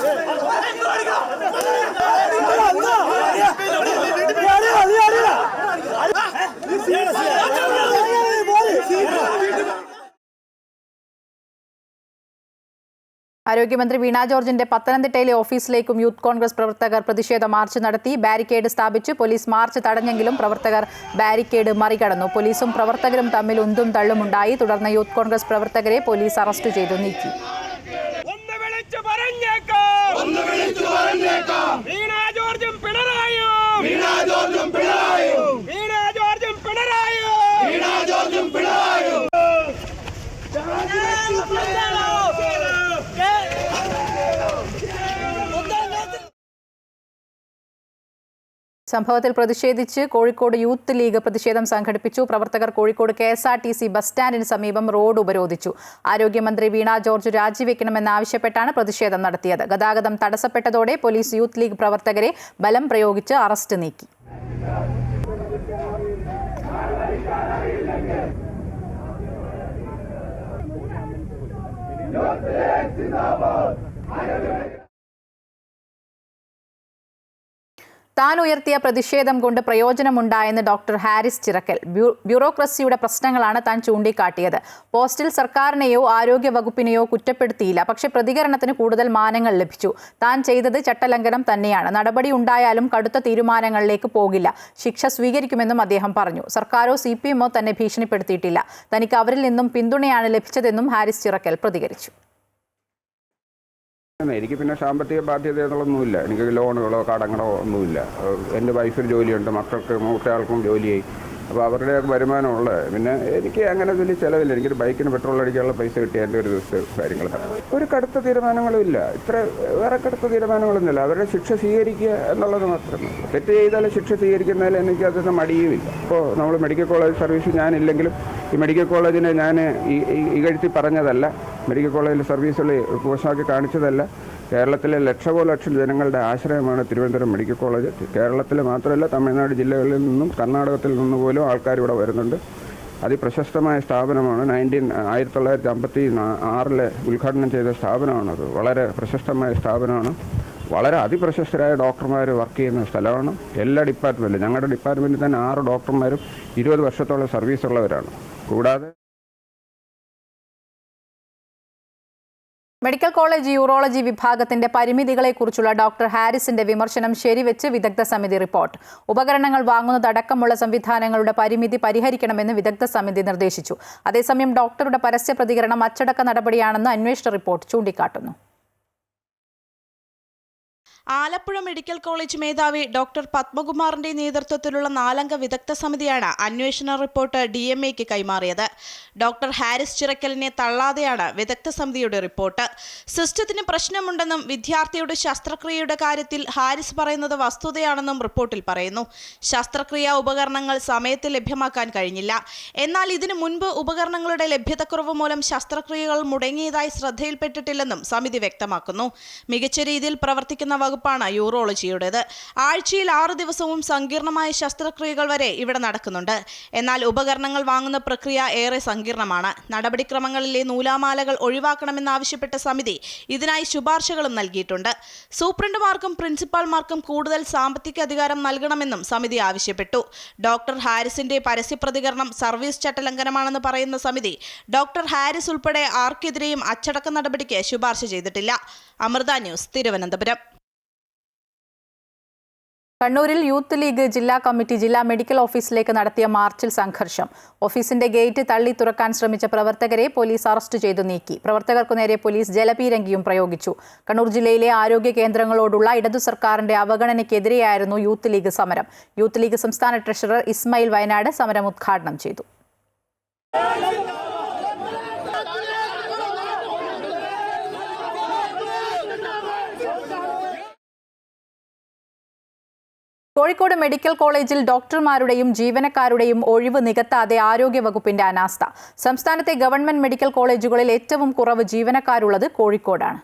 ആരോഗ്യമന്ത്രി വീണ ജോർജിന്റെ പത്തനംതിട്ടയിലെ ഓഫീസിലേക്കും യൂത്ത് കോൺഗ്രസ് പ്രവർത്തകർ പ്രതിഷേധ മാർച്ച് നടത്തി. ബാരിക്കേഡ് സ്ഥാപിച്ച് പോലീസ് മാർച്ച് തടഞ്ഞെങ്കിലും പ്രവർത്തകർ ബാരിക്കേഡ് മറികടന്നു. പോലീസും പ്രവർത്തകരും തമ്മിൽ ഉന്തും തള്ളുമുണ്ടായി. തുടർന്ന് യൂത്ത് കോൺഗ്രസ് പ്രവർത്തകരെ പോലീസ് അറസ്റ്റ് ചെയ്തു നീക്കി. സംഭവത്തിൽ പ്രതിഷേധിച്ച് കോഴിക്കോട് യൂത്ത് ലീഗ് പ്രതിഷേധം സംഘടിപ്പിച്ചു. പ്രവർത്തകർ കോഴിക്കോട് KSRTC ബസ് സ്റ്റാൻഡിന് സമീപം റോഡ് ഉപരോധിച്ചു. ആരോഗ്യമന്ത്രി വീണ ജോർജ് രാജിവെക്കണമെന്നാവശ്യപ്പെട്ടാണ് പ്രതിഷേധം നടത്തിയത്. ഗതാഗതം തടസ്സപ്പെട്ടതോടെ പോലീസ് യൂത്ത് ലീഗ് പ്രവർത്തകരെ ബലം പ്രയോഗിച്ച് അറസ്റ്റ് നീക്കി. താൻ ഉയർത്തിയ പ്രതിഷേധം കൊണ്ട് പ്രയോജനമുണ്ടായെന്ന് ഡോക്ടർ ഹാരിസ് ചിറക്കൽ. ബ്യൂറോക്രസിയുടെ പ്രശ്നങ്ങളാണ് താൻ ചൂണ്ടിക്കാട്ടിയത്. പോസ്റ്റിൽ സർക്കാരിനെയോ ആരോഗ്യ വകുപ്പിനെയോ കുറ്റപ്പെടുത്തിയില്ല. പക്ഷേ പ്രതികരണത്തിന് കൂടുതൽ മാനങ്ങൾ ലഭിച്ചു. താൻ ചെയ്തത് ചട്ടലംഘനം തന്നെയാണ്. നടപടി ഉണ്ടായാലും കടുത്ത തീരുമാനങ്ങളിലേക്ക് പോകില്ല. ശിക്ഷ സ്വീകരിക്കുമെന്നും അദ്ദേഹം പറഞ്ഞു. സർക്കാരോ CPMO തന്നെ ഭീഷണിപ്പെടുത്തിയിട്ടില്ല. തനിക്ക് അവരിൽ നിന്നും പിന്തുണയാണ് ലഭിച്ചതെന്നും ഹാരിസ് ചിറക്കൽ പ്രതികരിച്ചു. എനിക്ക് പിന്നെ സാമ്പത്തിക ബാധ്യത എന്നുള്ളൊന്നുമില്ല. എനിക്ക് ലോണുകളോ കടങ്ങളോ ഒന്നുമില്ല. എൻ്റെ വൈഫിന് ജോലിയുണ്ട്, മക്കൾക്ക് മൂത്തയാൾക്കും ജോലിയായി. അപ്പോൾ അവരുടെ വരുമാനമുള്ള പിന്നെ എനിക്ക് അങ്ങനെ വലിയ ചിലവില്ല. എനിക്കൊരു ബൈക്കിന് പെട്രോൾ അടിക്കാനുള്ള പൈസ കിട്ടിയ എൻ്റെ ഒരു ദിവസത്തെ കാര്യങ്ങൾ. ഒരു കടുത്ത തീരുമാനങ്ങളും ഇല്ല. വേറെ കടുത്ത തീരുമാനങ്ങളൊന്നുമില്ല. അവരുടെ ശിക്ഷ സ്വീകരിക്കുക എന്നുള്ളത് മാത്രമേ. തെറ്റ് ചെയ്താൽ ശിക്ഷ സ്വീകരിക്കുന്നതിൽ എനിക്ക് അതൊന്നും മടിയുമില്ല. ഇപ്പോൾ നമ്മൾ മെഡിക്കൽ കോളേജ് സർവീസ് ഞാനില്ലെങ്കിലും ഈ മെഡിക്കൽ കോളേജിനെ ഞാൻ ഇകഴ്ത്തി പറഞ്ഞതല്ല. മെഡിക്കൽ കോളേജിൽ സർവീസുകൾ മോശമാക്കി കാണിച്ചതല്ല. കേരളത്തിലെ ലക്ഷം ജനങ്ങളുടെ ആശ്രയമാണ് തിരുവനന്തപുരം മെഡിക്കൽ കോളേജ്. കേരളത്തിൽ മാത്രമല്ല, തമിഴ്നാട് ജില്ലകളിൽ നിന്നും കർണാടകത്തിൽ നിന്ന് പോലും ആൾക്കാർ ഇവിടെ വരുന്നുണ്ട്. അതിപ്രശസ്തമായ സ്ഥാപനമാണ്. 1956 ഉദ്ഘാടനം ചെയ്ത സ്ഥാപനമാണത്. വളരെ പ്രശസ്തമായ സ്ഥാപനമാണ്. വളരെ അതിപ്രശസ്തരായ ഡോക്ടർമാർ വർക്ക് ചെയ്യുന്ന സ്ഥലമാണ്. എല്ലാ ഡിപ്പാർട്ട്മെൻറ്റിലും ഞങ്ങളുടെ ഡിപ്പാർട്ട്മെൻറ്റിൽ തന്നെ 6 ഡോക്ടർമാരും 20 വർഷത്തോളം സർവീസ് ഉള്ളവരാണ്. കൂടാതെ മെഡിക്കൽ കോളേജ് യൂറോളജി വിഭാഗത്തിന്റെ പരിമിതികളെക്കുറിച്ചുള്ള ഡോക്ടർ ഹാരിസിന്റെ വിമർശനം ശരിവെച്ച് വിദഗ്ധ സമിതി റിപ്പോർട്ട്. ഉപകരണങ്ങൾ വാങ്ങുന്നതടക്കമുള്ള സംവിധാനങ്ങളുടെ പരിമിതി പരിഹരിക്കണമെന്ന് വിദഗ്ധ സമിതി നിർദ്ദേശിച്ചു. അതേസമയം ഡോക്ടറുടെ പരസ്യ പ്രതികരണം അച്ചടക്ക നടപടിയാണെന്ന് അന്വേഷണ റിപ്പോർട്ട് ചൂണ്ടിക്കാട്ടുന്നു. ആലപ്പുഴ മെഡിക്കൽ കോളേജ് മേധാവി ഡോക്ടർ പത്മകുമാറിന്റെ നേതൃത്വത്തിലുള്ള 4-അംഗ വിദഗ്ധ സമിതിയാണ് അന്വേഷണ റിപ്പോർട്ട് DMAക്ക് കൈമാറിയത്. ഡോക്ടർ ഹാരിസ് ചിറക്കലിനെ തള്ളാതെയാണ് വിദഗ്ധ സമിതിയുടെ റിപ്പോർട്ട്. സിസ്റ്റത്തിന് പ്രശ്നമുണ്ടെന്നും വിദ്യാർത്ഥിയുടെ ശസ്ത്രക്രിയയുടെ കാര്യത്തിൽ ഹാരിസ് പറയുന്നത് വസ്തുതയാണെന്നും റിപ്പോർട്ടിൽ പറയുന്നു. ശസ്ത്രക്രിയാ ഉപകരണങ്ങൾ സമയത്ത് ലഭ്യമാക്കാൻ കഴിഞ്ഞില്ല. എന്നാൽ ഇതിനു മുൻപ് ഉപകരണങ്ങളുടെ ലഭ്യതക്കുറവ് മൂലം ശസ്ത്രക്രിയകൾ മുടങ്ങിയതായി ശ്രദ്ധയിൽപ്പെട്ടിട്ടില്ലെന്നും സമിതി വ്യക്തമാക്കുന്നു. മികച്ച രീതിയിൽ പ്രവർത്തിക്കുന്ന വകുപ്പാണ് യൂറോളജിയുടേത്. ആഴ്ചയിൽ 6 ദിവസവും സങ്കീർണമായ ശസ്ത്രക്രിയകൾ വരെ ഇവിടെ നടക്കുന്നുണ്ട്. എന്നാൽ ഉപകരണങ്ങൾ വാങ്ങുന്ന പ്രക്രിയ ഏറെ സങ്കീർണമാണ്. നടപടിക്രമങ്ങളിലെ നൂലാമാലകൾ ഒഴിവാക്കണമെന്നാവശ്യപ്പെട്ട സമിതി ഇതിനായി ശുപാർശകളും നൽകിയിട്ടുണ്ട്. സൂപ്രണ്ടുമാർക്കും പ്രിൻസിപ്പാൾമാർക്കും കൂടുതൽ സാമ്പത്തിക അധികാരം നൽകണമെന്നും സമിതി ആവശ്യപ്പെട്ടു. ഡോക്ടർ ഹാരിസിന്റെ പരസ്യ പ്രതികരണം സർവീസ് ചട്ടലംഘനമാണെന്ന് പറയുന്ന സമിതി ഡോക്ടർ ഹാരിസ് ഉൾപ്പെടെ ആർക്കെതിരെയും അച്ചടക്ക നടപടിക്ക് ശുപാർശ ചെയ്തിട്ടില്ല. അമൃത ന്യൂസ്, തിരുവനന്തപുരം. കണ്ണൂരിൽ യൂത്ത് ലീഗ് ജില്ലാ കമ്മിറ്റി ജില്ലാ മെഡിക്കൽ ഓഫീസിലേക്ക് നടത്തിയ മാർച്ചിൽ സംഘർഷം. ഓഫീസിന്റെ ഗേറ്റ് തള്ളി തുറക്കാൻ ശ്രമിച്ച പ്രവർത്തകരെ പോലീസ് അറസ്റ്റ് ചെയ്തു നീക്കി. പ്രവർത്തകർക്കു നേരെ പോലീസ് ജലപീരങ്കിയും പ്രയോഗിച്ചു. കണ്ണൂർ ജില്ലയിലെ ആരോഗ്യ കേന്ദ്രങ്ങളോടുള്ള ഇടതു സർക്കാരിന്റെ അവഗണനയ്ക്കെതിരെയായിരുന്നു യൂത്ത് ലീഗ് സമരം. യൂത്ത് ലീഗ് സംസ്ഥാന ട്രഷറർ ഇസ്മായിൽ വയനാട് സമരം ഉദ്ഘാടനം ചെയ്തു. കോഴിക്കോട് മെഡിക്കൽ കോളേജിൽ ഡോക്ടർമാരുടെയും ജീവനക്കാരുടെയും ഒഴിവ് നികത്താതെ ആരോഗ്യവകുപ്പിന്റെ അനാസ്ഥ. സംസ്ഥാനത്തെ ഗവൺമെന്റ് മെഡിക്കൽ കോളേജുകളിൽ ഏറ്റവും കുറവ് ജീവനക്കാരുള്ളത് കോഴിക്കോടാണ്.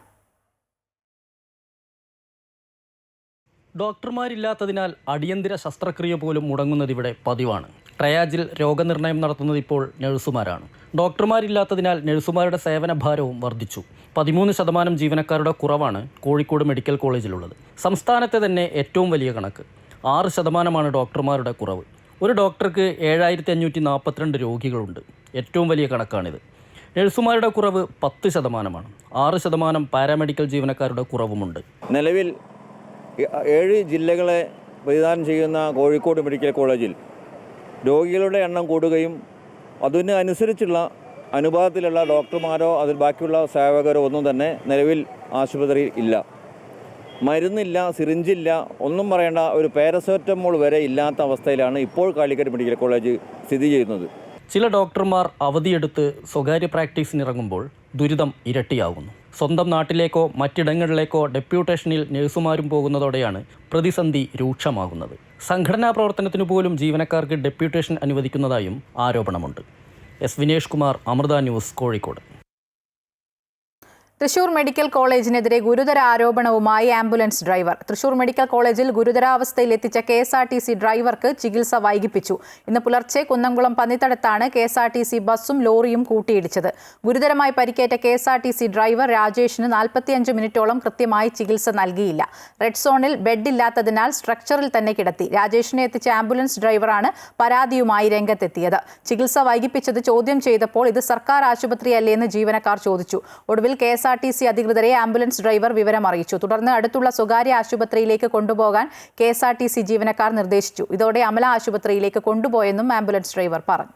ഡോക്ടർമാരില്ലാത്തതിനാൽ അടിയന്തര ശസ്ത്രക്രിയ പോലും മുടങ്ങുന്നതിവിടെ പതിവാണ്. ട്രയാജിൽ രോഗനിർണയം നടത്തുന്നത് ഇപ്പോൾ നഴ്സുമാരാണ്. ഡോക്ടർമാരില്ലാത്തതിനാൽ നഴ്സുമാരുടെ സേവനഭാരവും വർദ്ധിച്ചു. 13% ജീവനക്കാരുടെ കുറവാണ് കോഴിക്കോട് മെഡിക്കൽ കോളേജിലുള്ളത്. സംസ്ഥാനത്തെ തന്നെ ഏറ്റവും വലിയ കണക്ക്. 6% ഡോക്ടർമാരുടെ കുറവ്. ഒരു ഡോക്ടർക്ക് 7542 രോഗികളുണ്ട്. ഏറ്റവും വലിയ കണക്കാണിത്. നഴ്സുമാരുടെ കുറവ് 10%. 6% പാരാമെഡിക്കൽ ജീവനക്കാരുടെ കുറവുമുണ്ട്. നിലവിൽ 7 ജില്ലകളെ പ്രതിദാനം ചെയ്യുന്ന കോഴിക്കോട് മെഡിക്കൽ കോളേജിൽ രോഗികളുടെ എണ്ണം കൂടുകയും അതിനനുസരിച്ചുള്ള അനുപാതത്തിലുള്ള ഡോക്ടർമാരോ അതിൽ ബാക്കിയുള്ള സേവകരോ ഒന്നും തന്നെ നിലവിൽ ആശുപത്രിയിൽ ഇല്ല. മരുന്നില്ല, സിറിഞ്ചില്ല, ഒന്നും പറയേണ്ട, ഒരു പാരസെറ്റമോൾ വരെ ഇല്ലാത്ത അവസ്ഥയിലാണ് ഇപ്പോൾ കാലിക്കറ്റ് മെഡിക്കൽ കോളേജ് സ്ഥിതി ചെയ്യുന്നത്. ചില ഡോക്ടർമാർ അവധിയെടുത്ത് സ്വകാര്യ പ്രാക്ടീസിനിറങ്ങുമ്പോൾ ദുരിതം ഇരട്ടിയാകുന്നു. സ്വന്തം നാട്ടിലേക്കോ മറ്റിടങ്ങളിലേക്കോ ഡെപ്യൂട്ടേഷനിൽ നഴ്സുമാരും പോകുന്നതോടെയാണ് പ്രതിസന്ധി രൂക്ഷമാകുന്നത്. സംഘടനാ പ്രവർത്തനത്തിനു പോലും ജീവനക്കാർക്ക് ഡെപ്യൂട്ടേഷൻ അനുവദിക്കുന്നതായും ആരോപണമുണ്ട്. S Vinesh Kumar, Amrita news, Kozhikode. Thrissur medical കോളേജിനെതിരെ ഗുരുതര ആരോപണവുമായി ആംബുലൻസ് ഡ്രൈവർ. തൃശൂർ മെഡിക്കൽ കോളേജിൽ ഗുരുതരാവസ്ഥയിൽ എത്തിച്ച KSRTC ഡ്രൈവർക്ക് ചികിത്സ വൈകിപ്പിച്ചു. ഇന്ന് പുലർച്ചെ കുന്നംകുളം പന്നിത്തടത്താണ് KSRTC ബസ്സും ലോറിയും കൂട്ടിയിടിച്ചത്. ഗുരുതരമായി പരിക്കേറ്റ KSRTC ഡ്രൈവർ രാജേഷിന് 45 മിനിറ്റോളം കൃത്യമായി ചികിത്സ നൽകിയില്ല. റെഡ് സോണിൽ ബെഡില്ലാത്തതിനാൽ സ്ട്രക്ചറിൽ തന്നെ കിടത്തി. രാജേഷിനെ എത്തിച്ച ആംബുലൻസ് ഡ്രൈവറാണ് പരാതിയുമായി രംഗത്തെത്തിയത്. ചികിത്സ വൈകിപ്പിച്ചത് ചോദ്യം ചെയ്തപ്പോൾ ഇത് സർക്കാർ ആശുപത്രിയല്ലേന്ന് ജീവനക്കാർ ചോദിച്ചു. ഒടുവിൽ KSRTC അധികൃതരെ ആംബുലൻസ് ഡ്രൈവർ വിവരം അറിയിച്ചു. തുടർന്ന് അടുത്തുള്ള സ്വകാര്യ ആശുപത്രിയിലേക്ക് കൊണ്ടുപോകാൻ KSRTC ജീവനക്കാർ നിർദ്ദേശിച്ചു. ഇതോടെ അമല ആശുപത്രിയിലേക്ക് കൊണ്ടുപോയെന്നും ആംബുലൻസ് ഡ്രൈവർ പറഞ്ഞു.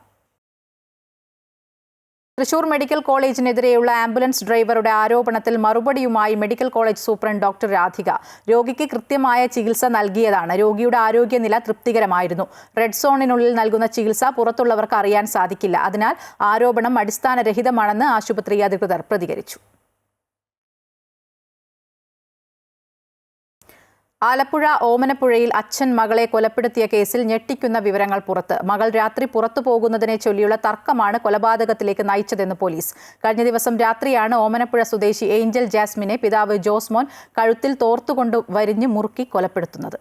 തൃശൂർ മെഡിക്കൽ കോളേജിനെതിരെയുള്ള ആംബുലൻസ് ഡ്രൈവറുടെ ആരോപണത്തിൽ മറുപടിയുമായി medical college superintendent doctor Radhika. രോഗിക്ക് കൃത്യമായ ചികിത്സ നൽകിയതാണ്. രോഗിയുടെ ആരോഗ്യനില തൃപ്തികരമായിരുന്നു. റെഡ് സോണിനുള്ളിൽ നൽകുന്ന ചികിത്സ പുറത്തുള്ളവർക്ക് അറിയാൻ സാധിക്കില്ല. അതിനാൽ ആരോപണം അടിസ്ഥാനരഹിതമാണെന്ന് ആശുപത്രി അധികൃതർ പ്രതികരിച്ചു. ആലപ്പുഴ ഓമനപ്പുഴയിൽ അച്ഛൻ മകളെ കൊലപ്പെടുത്തിയ കേസിൽ ഞെട്ടിക്കുന്ന വിവരങ്ങൾ പുറത്ത്. മകൾ രാത്രി പുറത്തു പോകുന്നതിനെ ചൊല്ലിയുള്ള തർക്കമാണ് കൊലപാതകത്തിലേക്ക് നയിച്ചതെന്ന് പോലീസ്. കഴിഞ്ഞ ദിവസം രാത്രിയാണ് ഓമനപ്പുഴ സ്വദേശി ഏഞ്ചൽ ജാസ്മിനെ പിതാവ് ജോസ്മോൻ കഴുത്തിൽ തോർത്തുകൊണ്ട് വരിഞ്ഞ് മുറുക്കി കൊലപ്പെടുത്തുന്നത്.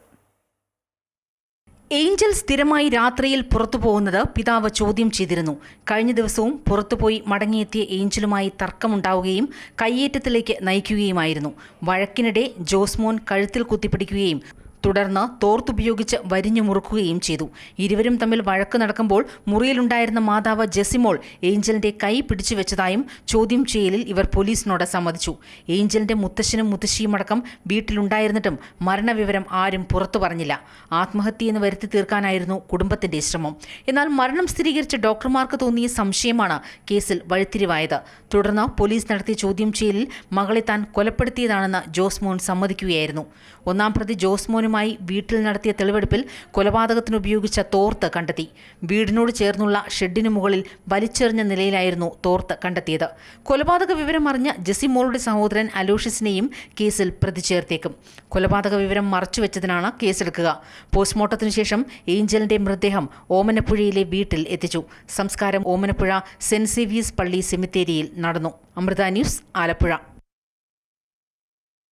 ഏഞ്ചൽ സ്ഥിരമായി രാത്രിയിൽ പുറത്തു പോകുന്നത് പിതാവ് ചോദ്യം ചെയ്തിരുന്നു. കഴിഞ്ഞ ദിവസവും പുറത്തുപോയി മടങ്ങിയെത്തിയ ഏഞ്ചലുമായി തർക്കമുണ്ടാവുകയും കയ്യേറ്റത്തിലേക്ക് നയിക്കുകയുമായിരുന്നു. വഴക്കിനിടെ ജോസ്മോൻ കഴുത്തിൽ കുത്തിപ്പിടിക്കുകയും തുടർന്ന് തോർത്തുപയോഗിച്ച് വരിഞ്ഞു മുറുക്കുകയും ചെയ്തു. ഇരുവരും തമ്മിൽ വഴക്ക് നടക്കുമ്പോൾ മുറിയിലുണ്ടായിരുന്ന മാതാവ് ജെസിമോൾ ഏഞ്ചലിന്റെ കൈ പിടിച്ചു വെച്ചതായും ചോദ്യം ചെയ്യലിൽ ഇവർ പോലീസിനോട് സമ്മതിച്ചു. ഏഞ്ചലിന്റെ മുത്തശ്ശനും മുത്തശ്ശിയുമടക്കം വീട്ടിലുണ്ടായിരുന്നിട്ടും മരണവിവരം ആരും പുറത്തു പറഞ്ഞില്ല. ആത്മഹത്യയെന്ന് വരുത്തി തീർക്കാനായിരുന്നു കുടുംബത്തിന്റെ ശ്രമം. എന്നാൽ മരണം സ്ഥിരീകരിച്ച ഡോക്ടർമാർക്ക് തോന്നിയ സംശയമാണ് കേസിൽ വഴിത്തിരിവായത്. തുടർന്ന് പോലീസ് നടത്തിയ ചോദ്യം ചെയ്യലിൽ മകളെ താൻ കൊലപ്പെടുത്തിയതാണെന്ന് ജോസ്മോൻ സമ്മതിക്കുകയായിരുന്നു. ഒന്നാം പ്രതി ജോസ്മോനുമായി വീട്ടിൽ നടത്തിയ തെളിവെടുപ്പിൽ കൊലപാതകത്തിന് ഉപയോഗിച്ച തോർത്ത് കണ്ടെത്തി. വീടിനോട് ചേർന്നുള്ള ഷെഡിനു മുകളിൽ വലിച്ചെറിഞ്ഞ നിലയിലായിരുന്നു തോർത്ത് കണ്ടെത്തിയത്. കൊലപാതക വിവരം അറിഞ്ഞ ജെസിമോളുടെ സഹോദരൻ അലോഷ്യസിനെയും കേസിൽ പ്രതി ചേർത്തേക്കും. കൊലപാതക വിവരം മറച്ചുവെച്ചതിനാണ് കേസെടുക്കുക. പോസ്റ്റ്മോർട്ടത്തിനു ശേഷം ഏഞ്ചലിന്റെ മൃതദേഹം ഓമനപ്പുഴയിലെ വീട്ടിൽ എത്തിച്ചു. സംസ്കാരം ഓമനപ്പുഴ സെന്റ് സേവിയേഴ്സ് പള്ളി സെമിത്തേരിയിൽ നടന്നു. അമൃത ന്യൂസ്, ആലപ്പുഴ.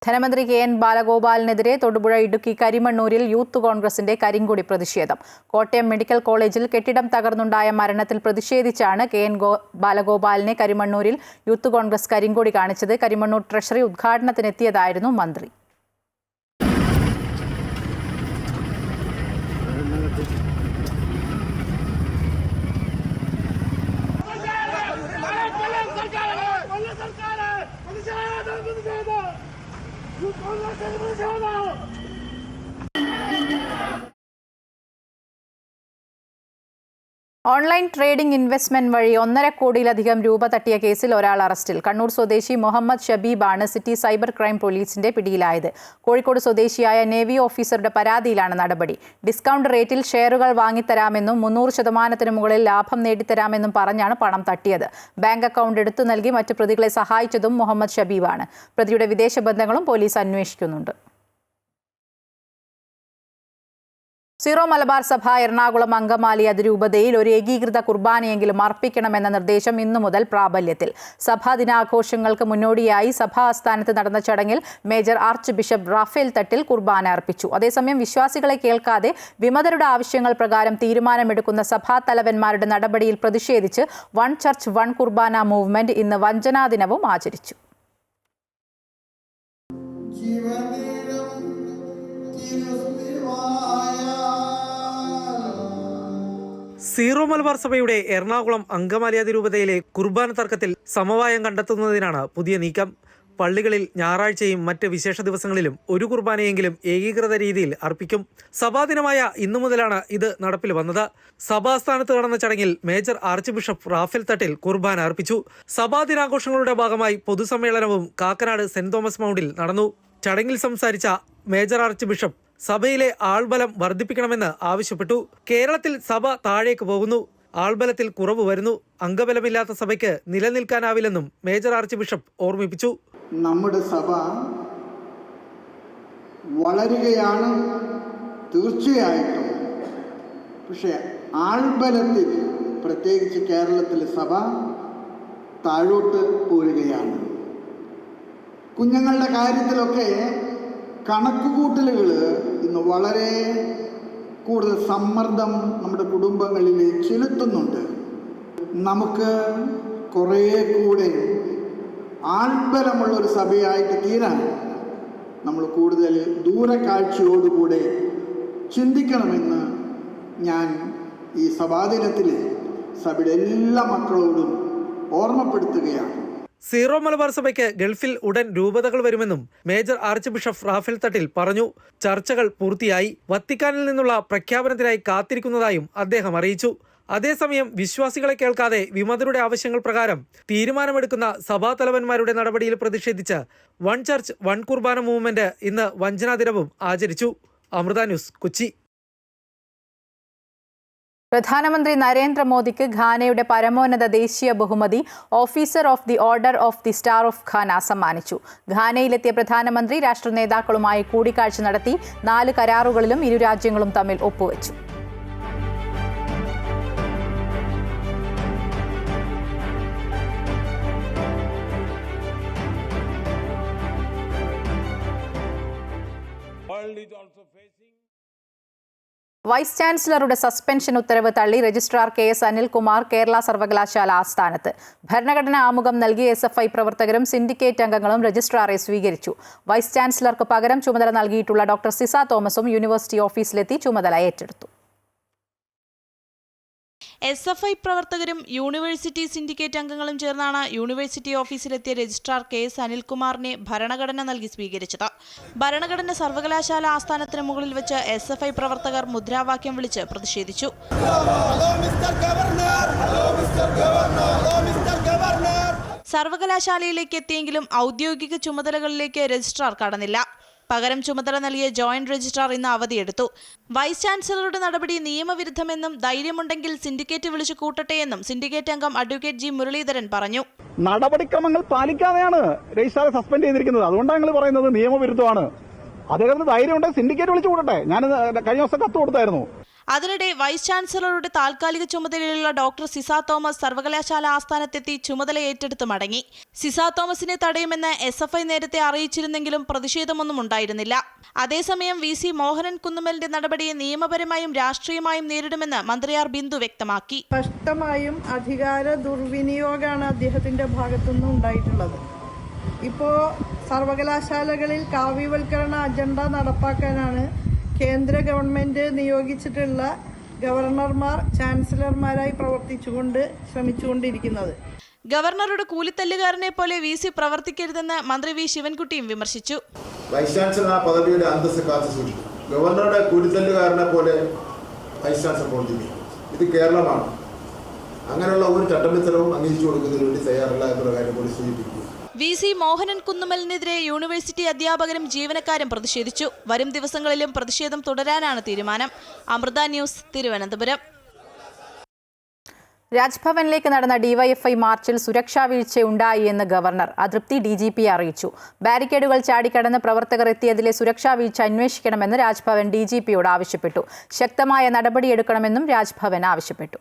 ധനമന്ത്രി കെ.എൻ. ബാലഗോപാലിനെതിരെ തൊടുപുഴ, ഇടുക്കി, കരിമണ്ണൂരിൽ യൂത്ത് കോൺഗ്രസിന്റെ കരിങ്കൊടി പ്രതിഷേധം. കോട്ടയം മെഡിക്കൽ കോളേജിൽ കെട്ടിടം തകർന്നുണ്ടായ മരണത്തിൽ പ്രതിഷേധിച്ചാണ് കെ.എൻ. ബാലഗോപാലിനെ കരിമണ്ണൂരിൽ യൂത്ത് കോൺഗ്രസ് കരിങ്കൊടി കാണിച്ചത്. കരിമണ്ണൂർ ട്രഷറി ഉദ്ഘാടനത്തിനെത്തിയതായിരുന്നു മന്ത്രി. ഓൺലൈൻ ട്രേഡിംഗ് ഇൻവെസ്റ്റ്മെന്റ് വഴി 1.5 കോടിയിലധികം രൂപ തട്ടിയ കേസിൽ ഒരാൾ അറസ്റ്റിൽ. കണ്ണൂർ സ്വദേശി മുഹമ്മദ് ഷബീബാണ് സിറ്റി സൈബർ ക്രൈം പോലീസിന്റെ പിടിയിലായത്. കോഴിക്കോട് സ്വദേശിയായ നേവി ഓഫീസറുടെ പരാതിയിലാണ് നടപടി. ഡിസ്കൗണ്ട് റേറ്റിൽ ഷെയറുകൾ വാങ്ങിത്തരാമെന്നും 300% മുകളിൽ ലാഭം നേടിത്തരാമെന്നും പറഞ്ഞാണ് പണം തട്ടിയത്. ബാങ്ക് അക്കൗണ്ട് എടുത്തു നൽകി മറ്റ് പ്രതികളെ സഹായിച്ചതും മുഹമ്മദ് ഷബീബാണ്. പ്രതിയുടെ വിദേശ ബന്ധങ്ങളും പോലീസ് അന്വേഷിക്കുന്നുണ്ട്. സീറോ മലബാർ സഭ എറണാകുളം അങ്കമാലി അതിരൂപതയിൽ ഒരു ഏകീകൃത കുർബാനയെങ്കിലും അർപ്പിക്കണമെന്ന നിർദ്ദേശം ഇന്നു മുതൽ പ്രാബല്യത്തിൽ. സഭാ ദിനാഘോഷങ്ങൾക്ക് മുന്നോടിയായി സഭാ ആസ്ഥാനത്ത് നടന്ന ചടങ്ങിൽ major arch bishop Raphael Thattil കുർബാന അർപ്പിച്ചു. അതേസമയം വിശ്വാസികളെ കേൾക്കാതെ വിമതരുടെ ആവശ്യങ്ങൾ പ്രകാരം തീരുമാനമെടുക്കുന്ന സഭാ തലവന്മാരുടെ നടപടിയിൽ പ്രതിഷേധിച്ച് വൺ ചർച്ച് വൺ കുർബാന മൂവ്മെന്റ് ഇന്ന് വഞ്ചനാ ദിനവും ആചരിച്ചു. സീറോ മലബാർ സഭയുടെ എറണാകുളം അങ്കമാലി അതിരൂപതയിലെ കുർബാന തർക്കത്തിൽ സമവായം കണ്ടെത്തുന്നതിനാണ് പുതിയ നീക്കം. പള്ളികളിൽ ഞായറാഴ്ചയും മറ്റ് വിശേഷ ദിവസങ്ങളിലും ഒരു കുർബാനയെങ്കിലും ഏകീകൃത രീതിയിൽ അർപ്പിക്കും. സഭാദിനമായ ഇന്നു മുതലാണ് ഇത് നടപ്പിൽ വന്നത്. സഭാസ്ഥാനത്ത് നടന്ന ചടങ്ങിൽ major arch bishop Raphael Thattil കുർബാന അർപ്പിച്ചു. സഭാദിനാഘോഷങ്ങളുടെ ഭാഗമായി പൊതുസമ്മേളനവും കാക്കനാട് സെന്റ് തോമസ് മൗണ്ടിൽ നടന്നു. ചടങ്ങിൽ സംസാരിച്ച മേജർ ആർച്ച് ബിഷപ്പ് സഭയിലെ ആൾബലം വർദ്ധിപ്പിക്കണമെന്ന് ആവശ്യപ്പെട്ടു. കേരളത്തിൽ സഭ താഴേക്ക് പോകുന്നു, ആൾബലത്തിൽ കുറവ് വരുന്നു. അംഗബലമില്ലാത്ത സഭയ്ക്ക് നിലനിൽക്കാനാവില്ലെന്നും മേജർ ആർച്ച് ബിഷപ്പ് ഓർമ്മിപ്പിച്ചു. നമ്മുടെ സഭ വളരുകയാണ് തീർച്ചയായിട്ടും. പക്ഷെ ആൾബലത്തിൽ പ്രത്യേകിച്ച് കേരളത്തിലെ സഭ താഴോട്ട് പോരുകയാണ്. കുഞ്ഞുങ്ങളുടെ കാര്യത്തിലൊക്കെ കണക്കുകൂട്ടലുകൾ ഇന്ന് വളരെ കൂടുതൽ സമ്മർദ്ദം നമ്മുടെ കുടുംബങ്ങളിൽ ചെലുത്തുന്നുണ്ട്. നമുക്ക് കുറേ കൂടെ ആൾബലമുള്ളൊരു സഭയായിട്ട് തീരാൻ നമ്മൾ കൂടുതൽ ദൂരക്കാഴ്ചയോടുകൂടെ ചിന്തിക്കണമെന്ന് ഞാൻ ഈ സഭാദിനത്തിൽ സഭയുടെ എല്ലാ മക്കളോടും ഓർമ്മപ്പെടുത്തുകയാണ്. സീറോ മലബാർ സഭയ്ക്ക് ഗൾഫിൽ ഉടൻ രൂപതകൾ വരുമെന്നും major arch bishop Raphael Thattil പറഞ്ഞു. ചർച്ചകൾ പൂർത്തിയായി. വത്തിക്കാനിൽ നിന്നുള്ള പ്രഖ്യാപനത്തിനായി കാത്തിരിക്കുന്നതായും അദ്ദേഹം അറിയിച്ചു. അതേസമയം വിശ്വാസികളെ കേൾക്കാതെ വിമതരുടെ ആവശ്യങ്ങൾ പ്രകാരം തീരുമാനമെടുക്കുന്ന സഭാതലവന്മാരുടെ നടപടിയിൽ പ്രതിഷേധിച്ച് വൺ ചർച്ച് വൺ കുർബാന മൂവ്മെന്റ് ഇന്ന് വഞ്ചനാ ദിനവും ആചരിച്ചു. അമൃത ന്യൂസ്, കൊച്ചി. പ്രധാനമന്ത്രി നരേന്ദ്രമോദിക്ക് ഘാനയുടെ പരമോന്നത ദേശീയ ബഹുമതി officer of the order of the star of Ghana സമ്മാനിച്ചു. ഘാനയിലെത്തിയ പ്രധാനമന്ത്രി രാഷ്ട്ര നേതാക്കളുമായി കൂടിക്കാഴ്ച നടത്തി. 4 കരാറുകളിലും ഇരു രാജ്യങ്ങളും തമ്മിൽ ഒപ്പുവെച്ചു. World is also facing vice ചാൻസലറുടെ സസ്പെൻഷൻ ഉത്തരവ് തള്ളി രജിസ്ട്രാർ KS അനിൽകുമാർ കേരള സർവകലാശാല ആസ്ഥാനത്ത്. ഭരണഘടനാ ആമുഖം നൽകിയ SFI പ്രവർത്തകരും സിൻഡിക്കേറ്റ് അംഗങ്ങളും രജിസ്ട്രാറെ സ്വീകരിച്ചു. വൈസ് ചാൻസലർക്ക് പകരം ചുമതല നൽകിയിട്ടുള്ള ഡോക്ടർ സിസ തോമസും യൂണിവേഴ്സിറ്റി ഓഫീസിലെത്തി ചുമതല ഏറ്റെടുത്തു. SFI പ്രവർത്തകരും യൂണിവേഴ്സിറ്റി സിൻഡിക്കേറ്റ് അംഗങ്ങളും ചേർന്നാണ് യൂണിവേഴ്സിറ്റി ഓഫീസിലെത്തിയ രജിസ്ട്രാർ KS അനിൽകുമാറിനെ ഭരണഘടന നൽകി സ്വീകരിച്ചത്. ഭരണഘടന സർവകലാശാല ആസ്ഥാനത്തിന് മുകളിൽ വെച്ച് SFI പ്രവർത്തകർ മുദ്രാവാക്യം വിളിച്ച് പ്രതിഷേധിച്ചു. സർവകലാശാലയിലേക്ക് എത്തിയെങ്കിലും ഔദ്യോഗിക ചുമതലകളിലേക്ക് രജിസ്ട്രാർ കടന്നില്ല. പകരം ചുമതല നൽകിയ ജോയിന്റ് രജിസ്ട്രാർ ഇന്ന് അവധിയെടുത്തു. വൈസ് ചാൻസലറുടെ നടപടി നിയമവിരുദ്ധമെന്നും ധൈര്യമുണ്ടെങ്കിൽ സിൻഡിക്കേറ്റ് വിളിച്ചു കൂട്ടട്ടെയെന്നും സിൻഡിക്കേറ്റ് അംഗം അഡ്വക്കേറ്റ് G മുരളീധരൻ പറഞ്ഞു. നടപടിക്രമങ്ങൾ പാലിക്കാതെയാണ് രജിസ്ട്രാറെ സസ്പെൻഡ് ചെയ്തിരിക്കുന്നത്. അതുകൊണ്ടാണ് ഞങ്ങൾ പറയുന്നത് നിയമവിരുദ്ധമാണ്. അദ്ദേഹത്തിന് ധൈര്യമുണ്ടെങ്കിൽ സിൻഡിക്കേറ്റ് വിളിച്ചു കൂട്ടട്ടെ. ഞാൻ കഴിഞ്ഞ ദിവസം കത്ത് കൊടുത്തായിരുന്നു. അതിനിടെ വൈസ് ചാൻസലറുടെ താൽക്കാലിക ചുമതലയിലുള്ള ഡോക്ടർ സിസ തോമസ് സർവകലാശാല ആസ്ഥാനത്തെത്തി ചുമതല ഏറ്റെടുത്ത് മടങ്ങി. സിസ തോമസിനെ തടയുമെന്ന് SFI നേരത്തെ അറിയിച്ചിരുന്നെങ്കിലും പ്രതിഷേധമൊന്നും ഉണ്ടായിരുന്നില്ല. അതേസമയം VC മോഹനൻ കുന്നുമ്മലിന്റെ നടപടിയെ നിയമപരമായും രാഷ്ട്രീയമായും നേരിടുമെന്ന് മന്ത്രി R ബിന്ദു വ്യക്തമാക്കി. സ്പഷ്ടമായും അധികാര ദുർവിനിയോഗമാണ് അദ്ദേഹത്തിന്റെ ഭാഗത്തുനിന്ന് ഉണ്ടായിട്ടുള്ളത്. ഇപ്പോൾ സർവകലാശാലകളിൽ കാവ്യവൽക്കരണ അജണ്ട നടപ്പാക്കാനാണ് കേന്ദ്ര ഗവൺമെന്റ് നിയോഗിച്ചിട്ടുള്ള ഗവർണർമാർ ചാൻസലർമാരായി ശ്രമിച്ചുകൊണ്ടിരിക്കുന്നത്. ഗവർണറുടെ കൂലിത്തല്ലുകാരനെ പോലെ VC പ്രവർത്തിക്കരുതെന്ന് മന്ത്രി V ശിവൻകുട്ടിയും വിമർശിച്ചു. വൈസ് ചാൻസലർ ആ പദവിയുടെ അന്തസ്സ് കാത്തു സൂക്ഷിക്കും. ഗവർണറുടെ കൂലിത്തല്ലുകാരനെ പോലെ വൈസ് ചാൻസലർ പ്രവർത്തിക്കും. ഇത് കേരളമാണ്. അങ്ങനെയുള്ള ഒരു ചട്ടമിത്തരവും അംഗീകരിച്ചു കൊടുക്കുന്നതിന് വേണ്ടി തയ്യാറല്ല എന്നുള്ള കാര്യം കൂടി സൂചിപ്പിക്കുന്നു. VC മോഹനൻ കുന്നുമ്മലിനെതിരെ യൂണിവേഴ്സിറ്റി അധ്യാപകരും ജീവനക്കാരും പ്രതിഷേധിച്ചു. വരും ദിവസങ്ങളിലും പ്രതിഷേധം തുടരാനാണ് തീരുമാനം. അമൃത ന്യൂസ്, തിരുവനന്തപുരം. രാജ്ഭവനിലേക്ക് നടന്ന DYFI മാർച്ചിൽ സുരക്ഷാ വീഴ്ചയുണ്ടായി എന്ന് ഗവർണർ. അതൃപ്തി DGP അറിയിച്ചു. ബാരിക്കേഡുകൾ ചാടിക്കടന്ന് പ്രവർത്തകർ എത്തിയതിലെ സുരക്ഷാ വീഴ്ച അന്വേഷിക്കണമെന്ന് രാജ്ഭവൻ DGPയോട് ആവശ്യപ്പെട്ടു. ശക്തമായ നടപടിയെടുക്കണമെന്നും രാജ്ഭവൻ ആവശ്യപ്പെട്ടു.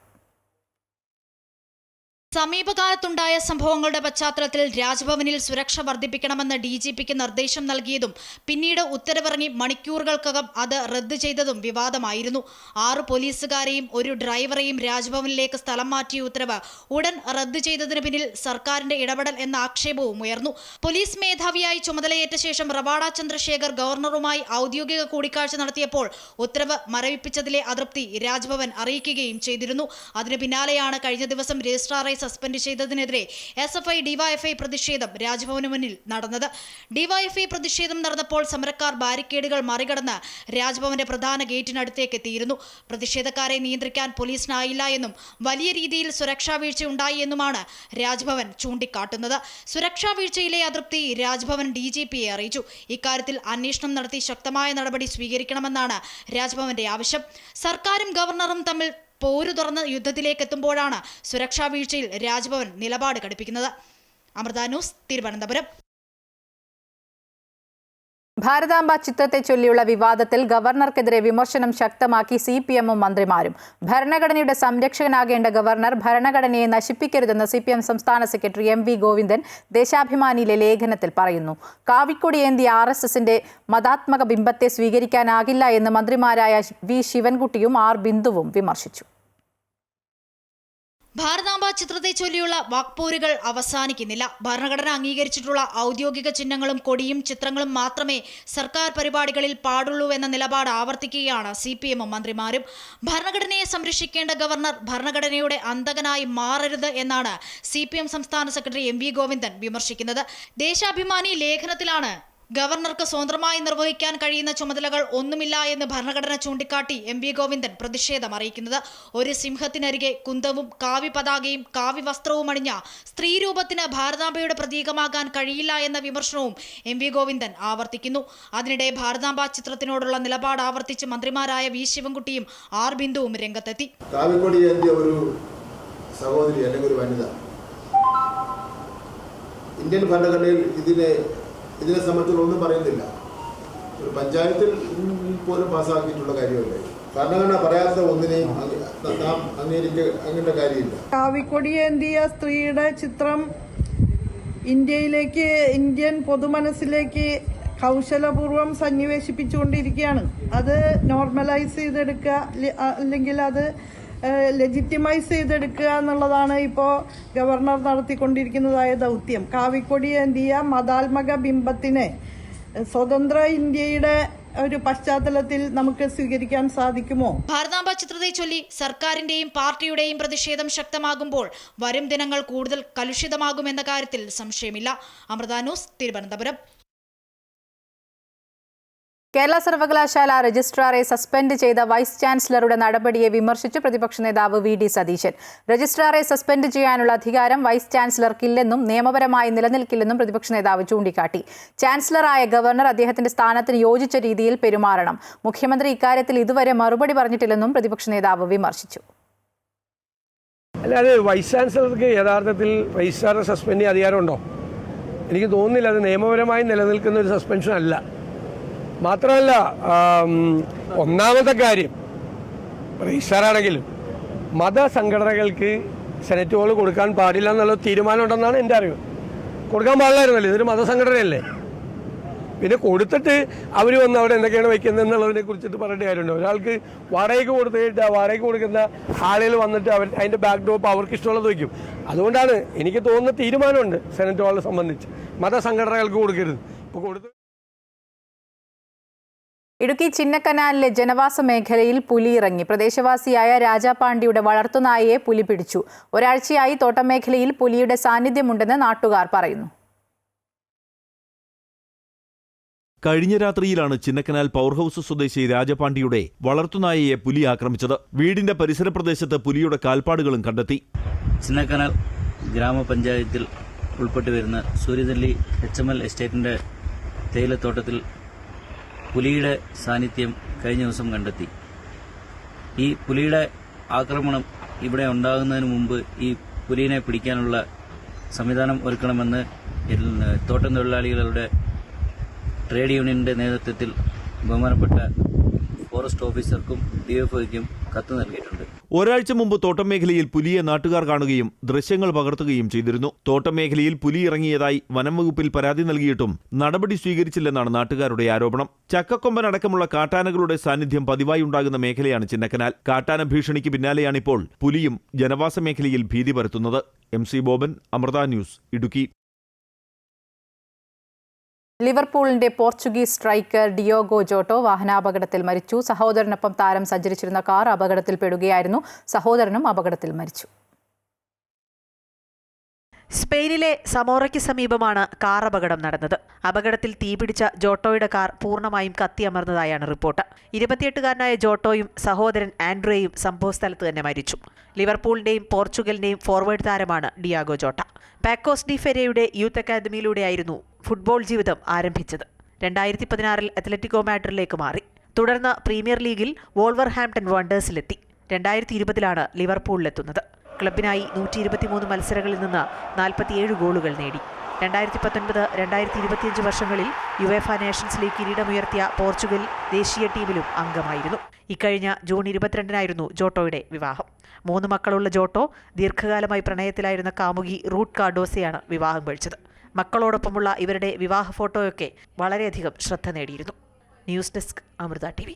സമീപകാലത്തുണ്ടായ സംഭവങ്ങളുടെ പശ്ചാത്തലത്തിൽ രാജ്ഭവനിൽ സുരക്ഷ വർദ്ധിപ്പിക്കണമെന്ന് DGPക്ക് നിർദ്ദേശം നൽകിയതും പിന്നീട് ഉത്തരവിറങ്ങി മണിക്കൂറുകൾക്കകം അത് റദ്ദ് ചെയ്തതും വിവാദമായിരുന്നു. 6 പോലീസുകാരെയും ഒരു ഡ്രൈവറെയും രാജ്ഭവനിലേക്ക് സ്ഥലം മാറ്റിയ ഉത്തരവ് ഉടൻ റദ്ദ് ചെയ്തതിന് പിന്നിൽ സർക്കാരിന്റെ ഇടപെടൽ എന്ന ആക്ഷേപവും ഉയർന്നു. പോലീസ് മേധാവിയായി ചുമതലയേറ്റ ശേഷം റവാഡ ചന്ദ്രശേഖർ ഗവർണറുമായി ഔദ്യോഗിക കൂടിക്കാഴ്ച നടത്തിയപ്പോൾ ഉത്തരവ് മരവിപ്പിച്ചതിലെ അതൃപ്തി രാജ്ഭവൻ അറിയിക്കുകയും ചെയ്തിരുന്നു. അതിനു പിന്നാലെയാണ് കഴിഞ്ഞ ദിവസം രജിസ്ട്രാറെ സസ്പെൻഡ് ചെയ്തതിനെതിരെ SFI DYFI പ്രതിഷേധം രാജ്ഭവന് മുന്നിൽ നടന്നത്. DYFI പ്രതിഷേധം നടന്നപ്പോൾ സമരക്കാർ ബാരിക്കേഡുകൾ മറികടന്ന് രാജ്ഭവന്റെ പ്രധാന ഗേറ്റിനടുത്തേക്ക് എത്തിയിരുന്നു. പ്രതിഷേധക്കാരെ നിയന്ത്രിക്കാൻ പോലീസിനായില്ല എന്നും വലിയ രീതിയിൽ സുരക്ഷാ വീഴ്ച ഉണ്ടായി എന്നുമാണ് രാജ്ഭവൻ ചൂണ്ടിക്കാട്ടുന്നത്. സുരക്ഷാ വീഴ്ചയിലെ അതൃപ്തി രാജ്ഭവൻ DGPയെ അറിയിച്ചു. ഇക്കാര്യത്തിൽ അന്വേഷണം നടത്തി ശക്തമായ നടപടി സ്വീകരിക്കണമെന്നാണ് രാജ്ഭവന്റെ ആവശ്യം. സർക്കാരും ഗവർണറും തമ്മിൽ പോരു തുറന്ന് യുദ്ധത്തിലേക്ക് എത്തുമ്പോഴാണ് സുരക്ഷാ വീഴ്ചയിൽ രാജ്ഭവൻ നിലപാട് കടുപ്പിക്കുന്നത്. അമൃത ന്യൂസ്, തിരുവനന്തപുരം. ഭാരതാംബ ചിത്രത്തെ ചൊല്ലിയുള്ള വിവാദത്തിൽ ഗവർണർക്കെതിരെ വിമർശനം ശക്തമാക്കി CPMഉം മന്ത്രിമാരും. ഭരണഘടനയുടെ സംരക്ഷകനാകേണ്ട ഗവർണർ ഭരണഘടനയെ നശിപ്പിക്കരുതെന്ന് CPM സംസ്ഥാന സെക്രട്ടറി MV ഗോവിന്ദൻ ദേശാഭിമാനിയിലെ ലേഖനത്തിൽ പറയുന്നു. കാവിക്കൊടി ഏന്തിയ RSSന്റെ മതാത്മക ബിംബത്തെ സ്വീകരിക്കാനാകില്ല എന്ന് മന്ത്രിമാരായ V ശിവൻകുട്ടിയും R ബിന്ദുവും വിമർശിച്ചു. ഭാരതാംബ ചിത്രത്തെ ചൊല്ലിയുള്ള വാക്പോരുകൾ അവസാനിക്കുന്നില്ല. ഭരണഘടന അംഗീകരിച്ചിട്ടുള്ള ഔദ്യോഗിക ചിഹ്നങ്ങളും കൊടിയും ചിത്രങ്ങളും മാത്രമേ സർക്കാർ പരിപാടികളിൽ പാടുള്ളൂ എന്ന നിലപാട് ആവർത്തിക്കുകയാണ് CPMഉം മന്ത്രിമാരും. ഭരണഘടനയെ സംരക്ഷിക്കേണ്ട ഗവർണർ ഭരണഘടനയുടെ അന്തകനായി മാറരുത് എന്നാണ് CPM സംസ്ഥാന സെക്രട്ടറി MV ഗോവിന്ദൻ വിമർശിക്കുന്നത്. ദേശാഭിമാനി ലേഖനത്തിലാണ് ഗവർണർക്ക് സ്വതന്ത്രമായി നിർവഹിക്കാൻ കഴിയുന്ന ചുമതലകൾ ഒന്നുമില്ല എന്ന് ഭരണഘടന ചൂണ്ടിക്കാട്ടി MV ഗോവിന്ദൻ പ്രതിഷേധം അറിയിക്കുന്നത്. ഒരു സിംഹത്തിനരികെ കുന്തവും കാവി പതാകയും കാവി വസ്ത്രവും അണിഞ്ഞ സ്ത്രീരൂപത്തിന് ഭാരതാംബയുടെ പ്രതീകമാകാൻ കഴിയില്ല എന്ന വിമർശനവും MV ഗോവിന്ദൻ ആവർത്തിക്കുന്നു. അതിനിടെ ഭാരതാംബ ചിത്രത്തിനോടുള്ള നിലപാട് ആവർത്തിച്ച് മന്ത്രിമാരായ V ശിവൻകുട്ടിയും R ബിന്ദുവും രംഗത്തെത്തി. ഒരു സഹോദരി അല്ലെങ്കിൽ ഒരു വനിത ഇന്ത്യൻ ഭരണഘടനയിൽ ഇതിനെ സംബന്ധിച്ചുള്ള ഒന്നും പറയുന്നില്ല. ഒരു പഞ്ചായത്തിൽ പോലും പാസ്സാക്കിയിട്ടുള്ള കാര്യമല്ലേ. ഭരണഘടന പറയാത്ത ഒന്നിനെയും നാം അങ്ങേണ്ട കാര്യമില്ല. കാവിക്കൊടിയേന്തിയ സ്ത്രീയുടെ ചിത്രം ഇന്ത്യൻ പൊതുമനസ്സിലേക്ക് കൗശലപൂർവ്വം സന്നിവേശിപ്പിച്ചുകൊണ്ടിരിക്കുകയാണ്. അത് നോർമലൈസ് ചെയ്തെടുക്കുക അല്ലെങ്കിൽ അത് ലെജിറ്റിമൈസ് ചെയ്തെടുക്കുക എന്നുള്ളതാണ് ഇപ്പോൾ ഗവർണർ നടത്തിക്കൊണ്ടിരിക്കുന്നതായ ദൗത്യം. കാവിക്കൊടി ഏന്തിയ മതാത്മക ബിംബത്തിനെ സ്വതന്ത്ര ഇന്ത്യയുടെ ഒരു പശ്ചാത്തലത്തിൽ നമുക്ക് സ്വീകരിക്കാൻ സാധിക്കുമോ? ഭാരതാംബ ചിത്രത്തെ ചൊല്ലി സർക്കാരിന്റെയും പാർട്ടിയുടെയും പ്രതിഷേധം ശക്തമാകുമ്പോൾ വരും ദിനങ്ങൾ കൂടുതൽ കലുഷിതമാകുമെന്ന കാര്യത്തിൽ സംശയമില്ല. അമൃത ന്യൂസ്, തിരുവനന്തപുരം. കേരള സർവകലാശാല രജിസ്ട്രാറെ സസ്പെൻഡ് ചെയ്ത വൈസ് ചാൻസലറുടെ നടപടിയെ വിമർശിച്ച് പ്രതിപക്ഷ നേതാവ് വി.ഡി. സതീശൻ. രജിസ്ട്രാറെ സസ്പെൻഡ് ചെയ്യാനുള്ള അധികാരം വൈസ് ചാൻസലർക്കില്ലെന്നും നിയമപരമായി നിലനിൽക്കില്ലെന്നും പ്രതിപക്ഷ നേതാവ് ചൂണ്ടിക്കാട്ടി. ചാൻസലറായ ഗവർണർ അദ്ദേഹത്തിന്റെ സ്ഥാനത്തിന് യോജിച്ച രീതിയിൽ പെരുമാറണം. മുഖ്യമന്ത്രി ഇക്കാര്യത്തിൽ ഇതുവരെ മറുപടി പറഞ്ഞിട്ടില്ലെന്നും പ്രതിപക്ഷ നേതാവ് വിമർശിച്ചു. അല്ലാതെ വൈസ് ചാൻസലർക്ക് യഥാർത്ഥത്തിൽ രജിസ്ട്രാറെ സസ്പെൻഡ് ചെയ്യാൻ അധികാരമുണ്ടോ? എനിക്ക് തോന്നുന്നില്ല. അത് നിയമപരമായി നിലനിൽക്കുന്ന ഒരു സസ്പെൻഷൻ അല്ല. മാത്രമല്ല, ഒന്നാമത്തെ കാര്യം, രജിസ്ട്രാറാണെങ്കിലും മതസംഘടനകൾക്ക് സെനറ്റ് ഹോൾ കൊടുക്കാൻ പാടില്ല എന്നുള്ള തീരുമാനം ഉണ്ടെന്നാണ് എൻ്റെ അറിവ്. കൊടുക്കാൻ പാടില്ലായിരുന്നല്ലോ, ഇതൊരു മതസംഘടനയല്ലേ. പിന്നെ കൊടുത്തിട്ട് അവർ വന്ന് അവിടെ എന്തൊക്കെയാണ് വയ്ക്കുന്നത് എന്നുള്ളതിനെ കുറിച്ചിട്ട് പറയേണ്ട കാര്യമുണ്ടോ? ഒരാൾക്ക് വാടകയ്ക്ക് കൊടുത്തിട്ട് വാടകയ്ക്ക് കൊടുക്കുന്ന ആളുകൾ വന്നിട്ട് അതിൻ്റെ ബാക്ക് ഡോപ്പ് അവർക്ക് ഇഷ്ടമുള്ളത് വയ്ക്കും. അതുകൊണ്ടാണ് എനിക്ക് തോന്നുന്ന തീരുമാനമുണ്ട് സെനറ്റ് ഹോളിനെ സംബന്ധിച്ച്, മതസംഘടനകൾക്ക് കൊടുക്കരുത്. ഇപ്പോൾ കൊടുത്ത് ഇടുക്കി ചിന്നക്കനാലിലെ ജനവാസ മേഖലയിൽ പുലി ഇറങ്ങി. പ്രദേശവാസിയായ രാജാപാണ്ടിയുടെ വളർത്തുനായയെ പുലി പിടിച്ചു. ഒരാഴ്ചയായി തോട്ടമേഖലയിൽ പുലിയുടെ സാന്നിധ്യമുണ്ടെന്ന് നാട്ടുകാർ പറയുന്നു. കഴിഞ്ഞ രാത്രിയിലാണ് ചിന്നക്കനാൽ പവർ ഹൌസ് സ്വദേശി രാജപാണ്ടിയുടെ വളർത്തുനായയെ പുലി ആക്രമിച്ചത്. വീടിന്റെ പരിസര പ്രദേശത്ത് പുലിയുടെ കാൽപ്പാടുകളും കണ്ടെത്തി. ചിന്നക്കനാൽ ഗ്രാമപഞ്ചായത്തിൽ ഉൾപ്പെട്ടു വരുന്ന സൂര്യനെല്ലി HML എസ്റ്റേറ്റിന്റെ തേയിലത്തോട്ടത്തിൽ പുലിയുടെ സാന്നിധ്യം കഴിഞ്ഞ ദിവസം കണ്ടെത്തി. ഈ പുലിയുടെ ആക്രമണം ഇവിടെ ഉണ്ടാകുന്നതിന് മുമ്പ് ഈ പുലിയെ പിടിക്കാനുള്ള സംവിധാനം ഒരുക്കണമെന്ന് തോട്ടം തൊഴിലാളികളുടെ ട്രേഡ് യൂണിയന്റെ നേതൃത്വത്തിൽ ബഹുമാനപ്പെട്ട ഫോറസ്റ്റ് ഓഫീസർക്കും DFOയ്ക്കും കത്ത് നൽകിയിട്ടുണ്ട്. ഒരാഴ്ച മുമ്പ് തോട്ടം മേഖലയിൽ പുലിയെ നാട്ടുകാർ കാണുകയും ദൃശ്യങ്ങൾ പകർത്തുകയും ചെയ്തിരുന്നു. തോട്ടം മേഖലയിൽ പുലി ഇറങ്ങിയതായി വനം വകുപ്പിൽ പരാതി നൽകിയിട്ടും നടപടി സ്വീകരിച്ചില്ലെന്നാണ് നാട്ടുകാരുടെ ആരോപണം. ചക്കക്കൊമ്പൻ അടക്കമുള്ള കാട്ടാനകളുടെ സാന്നിധ്യം പതിവായി ഉണ്ടാകുന്ന മേഖലയാണ് ചിന്നക്കനാൽ. കാട്ടാന ഭീഷണിക്ക് പിന്നാലെയാണിപ്പോൾ പുലിയും ജനവാസ മേഖലയിൽ ഭീതി പരത്തുന്നത്. MC Boban, Amrita news, Idukki. ലിവർപൂളിന്റെ പോർച്ചുഗീസ് സ്ട്രൈക്കർ ഡിയോഗോ ജോട്ടോ വാഹനാപകടത്തിൽ മരിച്ചു. സഹോദരനൊപ്പം താരം സഞ്ചരിച്ചിരുന്ന കാർ അപകടത്തിൽപ്പെടുകയായിരുന്നു. സഹോദരനും അപകടത്തിൽ മരിച്ചു. സ്പെയിനിലെ സമോറയ്ക്ക് സമീപമാണ് കാർ അപകടം നടന്നത്. അപകടത്തിൽ തീപിടിച്ച ജോട്ടോയുടെ കാർ പൂർണ്ണമായും കത്തിയമർന്നതായാണ് റിപ്പോർട്ട്. 28-കാരനായ ജോട്ടോയും സഹോദരൻ ആൻഡ്രേയും സംഭവസ്ഥലത്ത് തന്നെ മരിച്ചു. ലിവർപൂളിന്റെയും പോർച്ചുഗലിന്റെയും ഫോർവേഡ് താരമാണ് ഡിയാഗോ ജോട്ട. പാക്കോസ് ഡി ഫെരയുടെ യൂത്ത് അക്കാദമിയിലൂടെയായിരുന്നു ഫുട്ബോൾ ജീവിതം ആരംഭിച്ചത്. 2016-ൽ അത്ലറ്റിക്കോ മാഡ്രിഡിലേക്ക് മാറി. തുടർന്ന് പ്രീമിയർ ലീഗിൽ വോൾവർഹാംപ്ടൺ വണ്ടേഴ്സിലെത്തി. 2020-ലാണ് ലിവർപൂളിലെത്തുന്നത്. ക്ലബിനായി 123 മത്സരങ്ങളിൽ നിന്ന് 47 ഗോളുകൾ നേടി. 2019-2025 വർഷങ്ങളിൽ യുവേഫ നേഷൻസ് ലീഗ് കിരീടമുയർത്തിയ പോർച്ചുഗൽ ദേശീയ ടീമിലും അംഗമായിരുന്നു. ഇക്കഴിഞ്ഞ ജൂൺ 22-നായിരുന്നു ജോട്ടോയുടെ വിവാഹം. 3 മക്കളുള്ള ജോട്ടോ ദീർഘകാലമായി പ്രണയത്തിലായിരുന്ന കാമുകി റൂട്ട് കാർഡോസയാണ് വിവാഹം കഴിച്ചത്. മക്കളോടൊപ്പമുള്ള ഇവരുടെ വിവാഹ ഫോട്ടോയൊക്കെ വളരെയധികം ശ്രദ്ധ നേടിയിരുന്നു. News desk, Amrita TV.